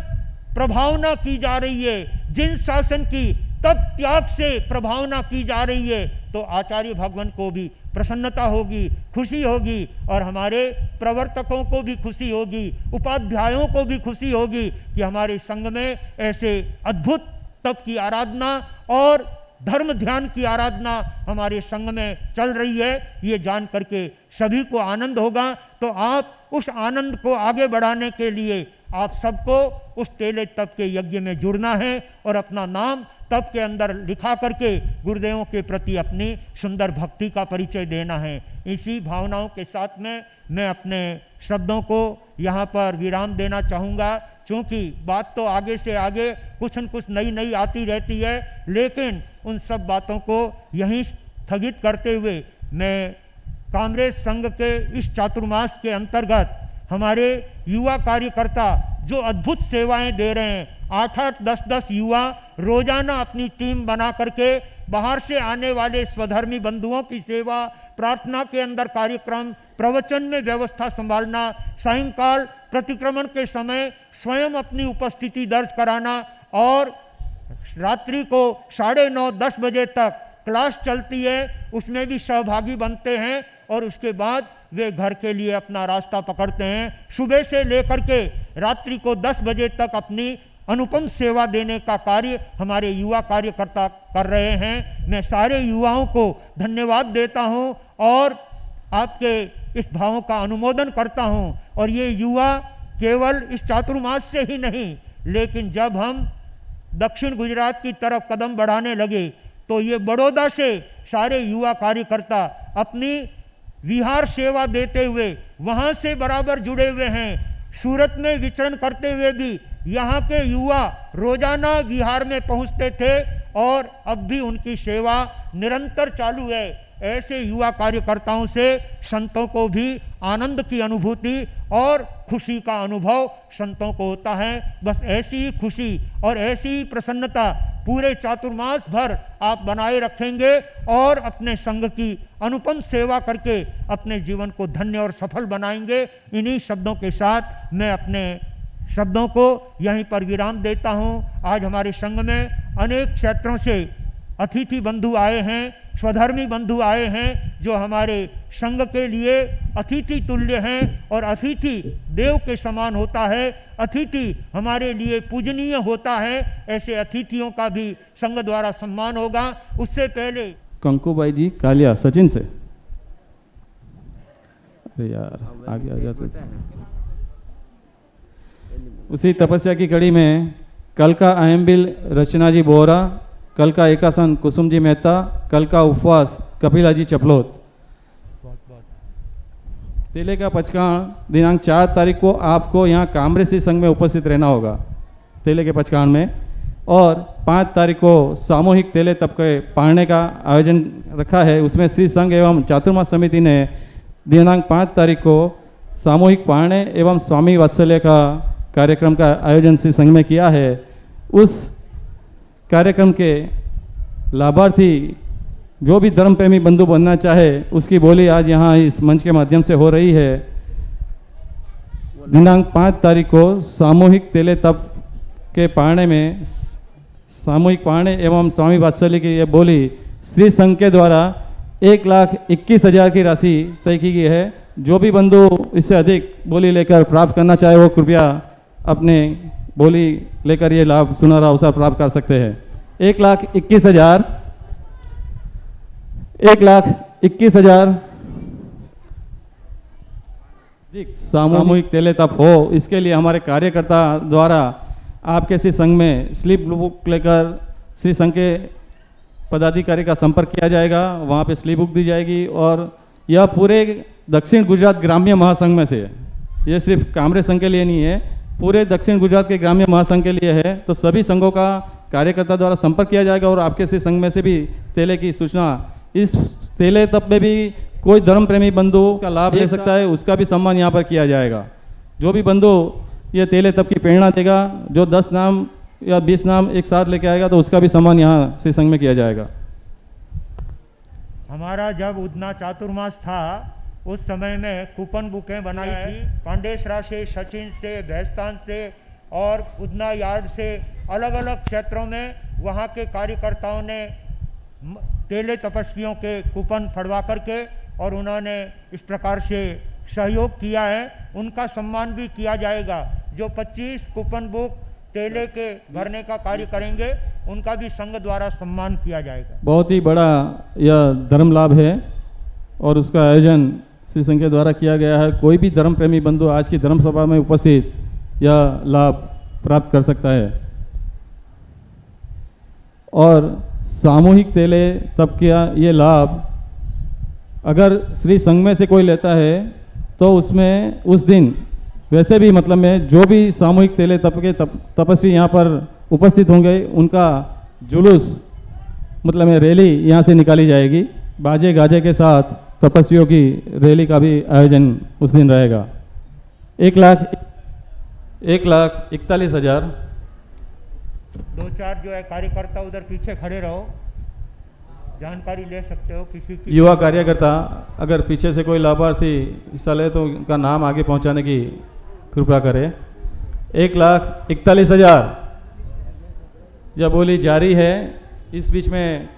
प्रभावना की जा रही है, जिन शासन की तप त्याग से प्रभावना की जा रही है, तो आचार्य भगवान को भी प्रसन्नता होगी, खुशी होगी और हमारे प्रवर्तकों को भी खुशी होगी, उपाध्यायों को भी खुशी होगी कि हमारे संघ में ऐसे अद्भुत तप की आराधना और धर्म ध्यान की आराधना हमारे संघ में चल रही है। ये जान करके सभी को आनंद होगा। तो आप उस आनंद को आगे बढ़ाने के लिए आप सबको उस तेले तप के यज्ञ में जुड़ना है और अपना नाम तप के अंदर लिखा करके गुरुदेवों के प्रति अपनी सुंदर भक्ति का परिचय देना है। इसी भावनाओं के साथ में मैं अपने शब्दों को यहाँ पर विराम देना चाहूँगा। क्योंकि बात तो आगे से आगे कुछ न कुछ नई आती रहती है, लेकिन उन सब बातों को यहीं स्थगित करते हुए मैं कामरेज संघ के इस चातुर्मास के अंतर्गत हमारे युवा कार्यकर्ता जो अद्भुत सेवाएं दे रहे हैं, 8-8, 10-10 युवा रोजाना अपनी टीम बना करके बाहर से आने वाले स्वधर्मी बंधुओं की सेवा, प्रार्थना के अंदर कार्यक्रम, प्रवचन में व्यवस्था संभालना, सायंकाल प्रतिक्रमण के समय स्वयं अपनी उपस्थिति दर्ज कराना और रात्रि को 9:30-10 बजे तक क्लास चलती है, उसमें भी सहभागी बनते हैं और उसके बाद वे घर के लिए अपना रास्ता पकड़ते हैं। सुबह से लेकर के रात्रि को 10 बजे तक अपनी अनुपम सेवा देने का कार्य हमारे युवा कार्यकर्ता कर रहे हैं। मैं सारे युवाओं को धन्यवाद देता हूं और आपके इस भावों का अनुमोदन करता हूं। और ये युवा केवल इस चातुर्मास से ही नहीं, लेकिन जब हम दक्षिण गुजरात की तरफ कदम बढ़ाने लगे तो ये बड़ौदा से सारे युवा कार्यकर्ता अपनी विहार सेवा देते हुए वहाँ से बराबर जुड़े हुए हैं। सूरत में विचरण करते हुए भी यहाँ के युवा रोजाना विहार में पहुँचते थे और अब भी उनकी सेवा निरंतर चालू है। ऐसे युवा कार्यकर्ताओं से संतों को भी आनंद की अनुभूति और खुशी का अनुभव संतों को होता है। बस ऐसी ही खुशी और ऐसी ही प्रसन्नता पूरे चातुर्मास भर आप बनाए रखेंगे और अपने संघ की अनुपम सेवा करके अपने जीवन को धन्य और सफल बनाएंगे। इन्हीं शब्दों के साथ मैं अपने शब्दों को यहीं पर विराम देता हूँ। आज हमारे संघ में अनेक क्षेत्रों से अतिथि बंधु आए हैं, स्वधर्मी बंधु आए हैं, जो हमारे संघ के लिए अतिथि तुल्य हैं और अतिथि देव के समान होता है। अतिथि हमारे लिए पूजनीय होता है। ऐसे अतिथियों का भी संघ द्वारा सम्मान होगा। उससे पहले कंकुबाई जी कालिया सचिन से। अरे यार आगे आ जाते थे। उसी तपस्या की कड़ी में कल का अहम बिल रचना जी बोहरा, कल का एकासन कुसुम जी मेहता, कल का उपवास कपिला जी चपलोत। तेले का पचकान दिनांक 4 तारीख को आपको यहाँ कामरे श्री संघ में उपस्थित रहना होगा तेले के पचकान में, और 5 तारीख को सामूहिक तेले तप के पाढ़ने का आयोजन रखा है। उसमें श्री संघ एवं चातुर्मास समिति ने दिनांक 5 तारीख को सामूहिक पाढ़ने एवं स्वामी वात्सल्य का कार्यक्रम का आयोजन श्री संघ में किया है। उस कार्यक्रम के लाभार्थी जो भी धर्म प्रेमी बंधु बनना चाहे उसकी बोली आज यहाँ इस मंच के माध्यम से हो रही है। दिनांक 5 तारीख को सामूहिक तेले तप के पाढ़ने में सामूहिक पाढ़ने एवं स्वामी वात्सल्य की यह बोली श्री संघ के द्वारा 1,21,000 की राशि तय की गई है। जो भी बंधु इससे अधिक बोली लेकर प्राप्त करना चाहे वो कृपया अपने बोली लेकर ये लाभ सुनहरा अवसर प्राप्त कर सकते हैं। 1,21,000 सामूहिक तेले तप हो, इसके लिए हमारे कार्यकर्ता द्वारा आपके श्री संघ में स्लिप बुक लेकर श्री संघ के पदाधिकारी का संपर्क किया जाएगा। वहाँ पे स्लिप बुक दी जाएगी और यह पूरे दक्षिण गुजरात ग्राम्य महासंघ में से है। ये सिर्फ कामरे संघ के लिए नहीं है, पूरे दक्षिण गुजरात के ग्राम्य महासंघ के लिए है। तो सभी संघों का कार्यकर्ता द्वारा संपर्क किया जाएगा और आपके श्री संघ में से भी तेले की सूचना, इस तेले तप में भी कोई धर्म प्रेमी बंधु उसका लाभ ले सकता है, उसका भी सम्मान यहाँ पर किया जाएगा। जो भी बंधु ये तेले तप की प्रेरणा देगा, जो 10 नाम या 20 नाम एक साथ लेके आएगा, तो उसका भी सम्मान यहाँ श्री संघ में किया जाएगा। हमारा जब उदना चातुर्मास था उस समय में कूपन बुकें बनाई थी। पांडेसरा से, सचिन से, भैस्तान से और उदना यार्ड से अलग अलग क्षेत्रों में वहाँ के कार्यकर्ताओं ने तेले तपस्वियों के कूपन फड़वा करके और उन्होंने इस प्रकार से सहयोग किया है। उनका सम्मान भी किया जाएगा। जो 25 कूपन बुक तेले के भरने का कार्य करेंगे उनका भी संघ द्वारा सम्मान किया जाएगा। बहुत ही बड़ा यह धर्म लाभ है और उसका आयोजन श्री संघ के द्वारा किया गया है। कोई भी धर्म प्रेमी बंधु आज की धर्म सभा में उपस्थित यह लाभ प्राप्त कर सकता है। और सामूहिक तेले तप किया ये लाभ अगर श्री संघ में से कोई लेता है तो उसमें उस दिन वैसे भी मतलब में जो भी सामूहिक तेले तप के तपस्वी यहाँ पर उपस्थित होंगे उनका जुलूस मतलब में रैली यहाँ से निकाली जाएगी। बाजे गाजे के साथ तपस्वियों की रैली का भी आयोजन उस दिन रहेगा। 1,41,000 2-4 जो है कार्यकर्ता उधर पीछे खड़े रहो, जानकारी ले सकते हो किसी की। युवा कार्यकर्ता अगर पीछे से कोई लाभार्थी हिस्सा ले तो उनका नाम आगे पहुंचाने की कृपया करें। 1,41,000 यह बोली जारी है। इस बीच में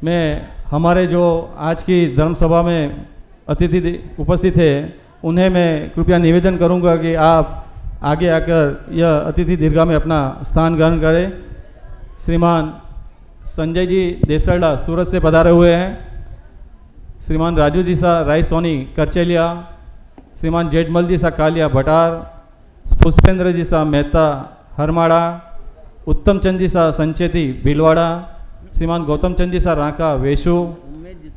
मैं हमारे जो आज की धर्म सभा में अतिथि उपस्थित है उन्हें मैं कृपया निवेदन करूंगा कि आप आगे आकर यह अतिथि दीर्घा में अपना स्थान ग्रहण करें। श्रीमान संजय जी देसरडा सूरत से पधारे हुए हैं। श्रीमान राजू जी सा राय सोनी करचेलिया, श्रीमान जेठमल जी सा कालिया भटार, पुष्पेंद्र जी सा मेहता हरमाड़ा, उत्तम चंद जी सा संचेती भीलवाड़ा, श्रीमान गौतम चंद जी सा रांका वेशु,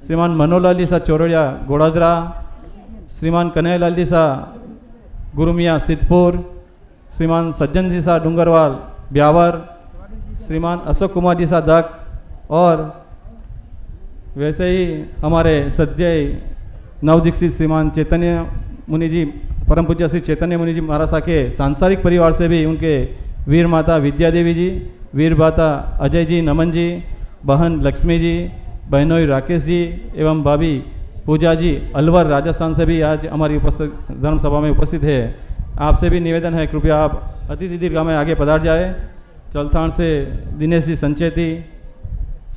श्रीमान मनोहरलाल जी सा चौरड़िया गोड़ादरा, श्रीमान कन्हैयालाल जी सा गुरुमिया सिद्धपुर, श्रीमान सज्जन जी सा डूंगरवाल ब्यावर, श्रीमान अशोक कुमार जी सा दक, और वैसे ही हमारे सद्य नवदीक्षित श्रीमान चैतन्य मुनि जी, परम पूज्य श्री चैतन्य मुनि जी महाराज साहब के सांसारिक परिवार से भी उनके वीर माता विद्या देवी जी, वीर माता अजय जी नमन जी, बहन लक्ष्मी जी, बहनोई राकेश जी एवं भाभी पूजा जी अलवर राजस्थान से भी आज हमारी उपस्थित धर्म सभा में उपस्थित है। आपसे भी निवेदन है, कृपया आप अतिथि दीर्घा में आगे पधार जाए। चलथाण से दिनेश जी संचेती,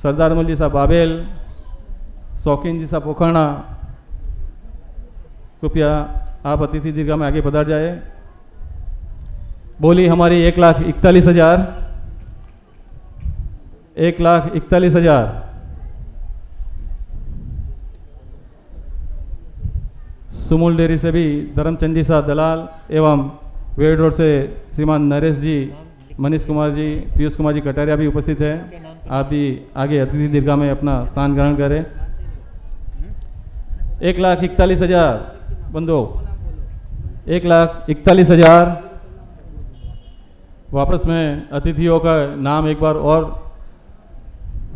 सरदार मल जी साहब बाबेल, शौकीन जी साहब पोखरना, कृपया आप अतिथि दीर्घा में आगे पधार जाए। बोली हमारी 1,41,000, 1,41,000। सुमूल डेयरी से भी धर्मचंद जी साहब दलाल एवं वेड रोड से श्रीमान नरेश जी, मनीष कुमार जी, पीयूष कुमार जी कटारिया भी उपस्थित है। आप भी आगे अतिथि दीर्घा में अपना स्थान ग्रहण करें। 1,41,000 बंधु, 1,41,000। वापस मैं अतिथियों का नाम एक बार और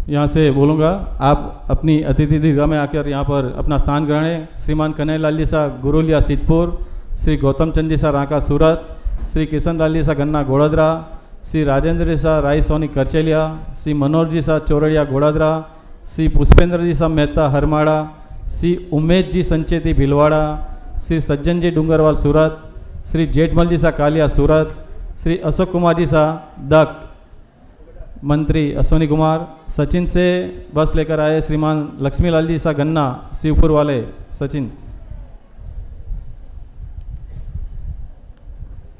यहाँ से बोलूँगा। आप अपनी अतिथि दीर्घा में आकर यहाँ पर अपना स्थान ग्रहण है। श्रीमान कन्हैयालाल जी सा गुरुलिया सिद्धपुर, श्री गौतम चंद जी सा रांका सूरत, श्री किशन लाल जी सा गन्ना गोड़ादरा, श्री राजेंद्र जी सा राय सोनी करचेलिया, श्री मनोहर जी सा चौरड़िया गोड़ादरा, श्री पुष्पेंद्र जी सा मेहता हरमाड़ा, श्री उमेश जी संचेती भिलवाड़ा, श्री सज्जन जी डूंगरवाल सूरत, श्री जेठमल जी सा कालिया सूरत, श्री अशोक कुमार जी सा दक, मंत्री अश्वनी कुमार, सचिन से बस लेकर आए श्रीमान लक्ष्मीलाल जी सा गन्ना शिवपुर वाले सचिन।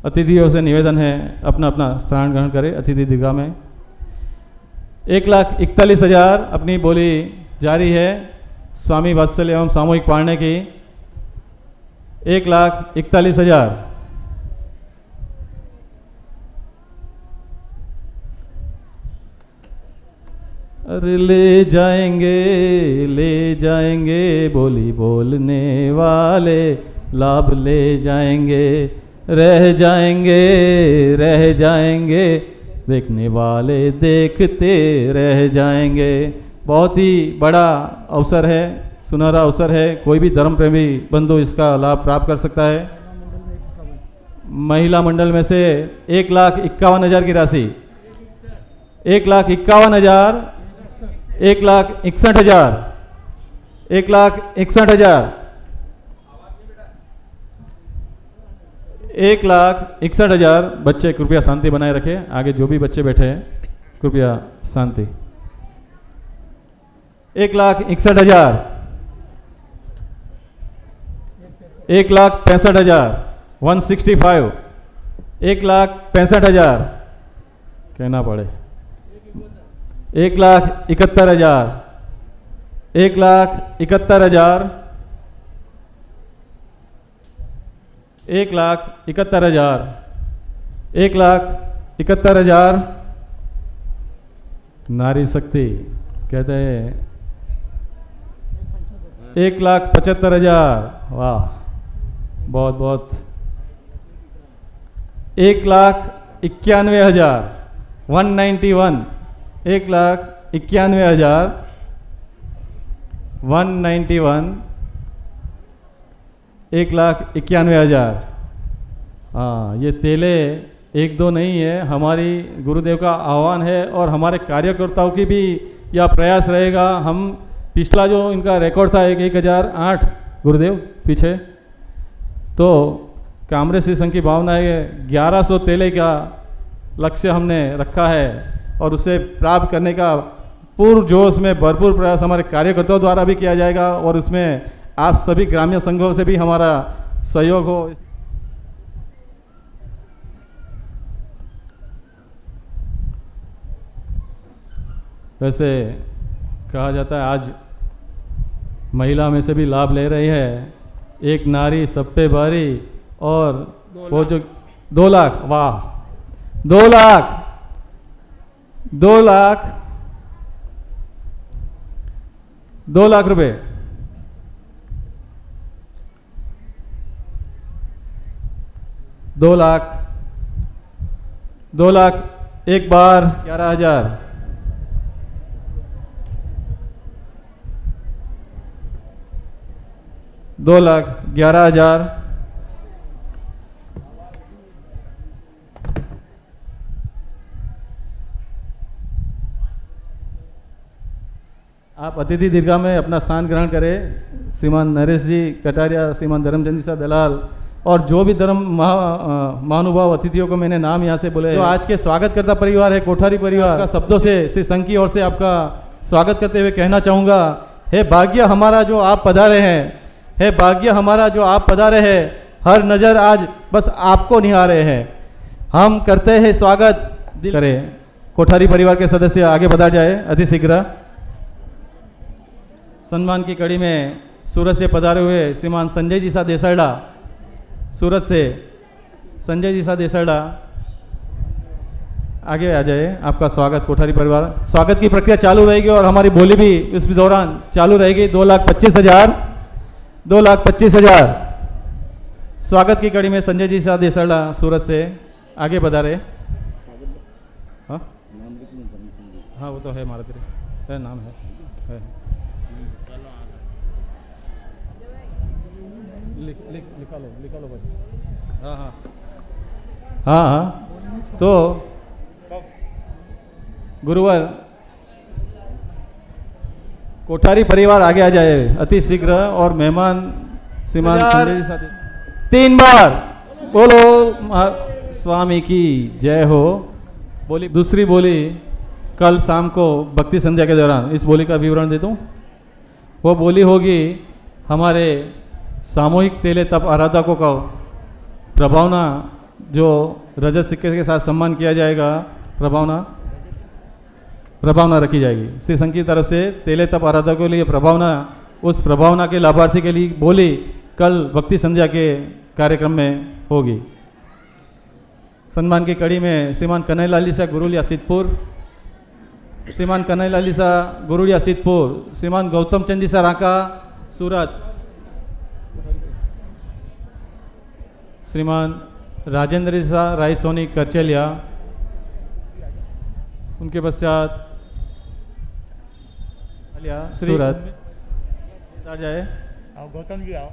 अतिथियों से निवेदन है अपना अपना स्थान ग्रहण करें अतिथि दीर्घा में। 1,41,000 अपनी बोली जारी है स्वामी वात्सल्य एवं सामूहिक पाढ़ने की। 1,41,000। अरे ले जाएंगे बोली बोलने वाले, लाभ ले जाएंगे, रह जाएंगे देखने वाले देखते रह जाएंगे। बहुत ही बड़ा अवसर है, सुनहरा अवसर है। कोई भी धर्म प्रेमी बंधु इसका लाभ प्राप्त कर सकता है। महिला मंडल में से 1,51,000 की राशि, 1,51,000, 1,61,000, 1,61,000, 1,61,000। बच्चे कृपया शांति बनाए रखें। आगे जो भी बच्चे बैठे हैं कृपया शांति। 1,61,000, 1,65,000, 165, 1,65,000 कहना पड़े, 1,71,000, 1,71,000, 1,71,000, 1,71,000। नारी शक्ति कहते हैं 1,75,000। वाह, बहुत बहुत। 1,91,000, 191, 1,91,000, 191, 1,91,000। हाँ, ये तेले एक दो नहीं है, हमारी गुरुदेव का आह्वान है और हमारे कार्यकर्ताओं की भी यह प्रयास रहेगा। हम पिछला जो इनका रिकॉर्ड था 1,008 गुरुदेव पीछे, तो कामरेज श्री संघ की भावना है 1,100 तेले का लक्ष्य हमने रखा है और उसे प्राप्त करने का पूर्ण जोश में भरपूर प्रयास हमारे कार्यकर्ताओं द्वारा भी किया जाएगा और उसमें आप सभी ग्राम्य संघों से भी हमारा सहयोग हो। वैसे कहा जाता है आज महिला में से भी लाभ ले रही है। एक नारी सब पे भारी, और वो जो 2 लाख, वाह, 2 लाख, 2 लाख, 2 लाख रुपए, 2 लाख, 2 लाख एक बार 11,000, 2,11,000, आप अतिथि दीर्घा में अपना स्थान ग्रहण करें। श्रीमान नरेश जी कटारिया, श्रीमान धर्मचंद जी सा दलाल और जो भी महानुभाव अतिथियों को मैंने नाम यहाँ से बोले, जो आज के स्वागतकर्ता परिवार है कोठारी परिवार का, शब्दों से श्री संघ की ओर से आपका स्वागत करते हुए कहना चाहूँगा, हे भाग्य हमारा जो आप पधारे हैं, हे भाग्य हमारा जो आप पधारे हैं, हर नज़र आज बस आपको निहारे हैं। हम करते हैं स्वागत, दिल करें। कोठारी परिवार के सदस्य आगे बढ़ जाए अति शीघ्र। सम्मान की कड़ी में सूरत से पधारे हुए श्रीमान संजय जी सा देसरडा, सूरत से संजय जी सा देसरडा आगे आ जाए। आपका स्वागत कोठारी परिवार। स्वागत की प्रक्रिया चालू रहेगी और हमारी बोली भी इस दौरान चालू रहेगी। 2,25,000, 2,25,000। स्वागत की कड़ी में संजय जी सा देसरडा सूरत से आगे पधारे। हाँ हाँ, वो तो है हमारा तेरे नाम है। लिखा लो भाई। हाँ हाँ हाँ हाँ, तो गुरुवर कोठारी परिवार आगे आ जाए अति शीघ्र और मेहमान श्रीमान संजय जी साथ 3 बार बोलो स्वामी की जय हो। बोली दूसरी बोली कल शाम को भक्ति संध्या के दौरान, इस बोली का विवरण दे दूं। वो बोली होगी हमारे सामूहिक तेले तप आराधकों का प्रभावना, जो रजत सिक्के के साथ सम्मान किया जाएगा, प्रभावना रखी जाएगी। श्री संघ की तरफ से तेले तप आराधकों के लिए प्रभावना, उस प्रभावना के लाभार्थी के लिए बोली कल भक्ति संध्या के कार्यक्रम में होगी। सम्मान की कड़ी में श्रीमान कन्हैया लाली सा गुरुलिया सिद्धपुर, श्रीमान कन्हैया लाली सा गुरुलिया सिद्धपुर, श्रीमान गौतम चंद जी सा राका सूरत, श्रीमान राजेंद्र सा राय सोनी करचलिया, उनके पश्चात सूरत आ जाए। आओ गौतम जी आओ।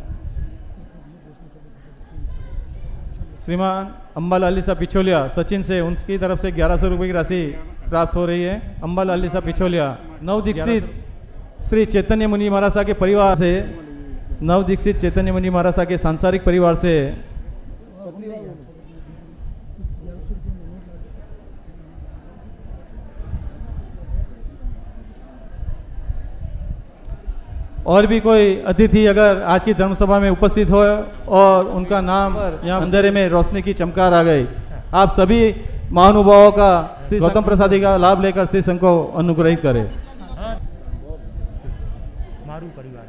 श्रीमान अम्बालाली सा पिछोलिया सचिन से, उनकी तरफ से 1100 रुपये की राशि प्राप्त हो रही है। अम्बालाली सा पिछोलिया। नव दीक्षित श्री चैतन्य मुनि महाराज के परिवार से, नव दीक्षित चैतन्य मुनि महाराज के सांसारिक परिवार से और भी कोई अतिथि अगर आज की धर्मसभा में उपस्थित हो और उनका नाम यहाँ अंधेरे में रोशनी की चमकार आ गई, आप सभी महानुभावों का श्री गौतम प्रसादी का लाभ लेकर श्री संघ को अनुग्रहित करें। मारू परिवार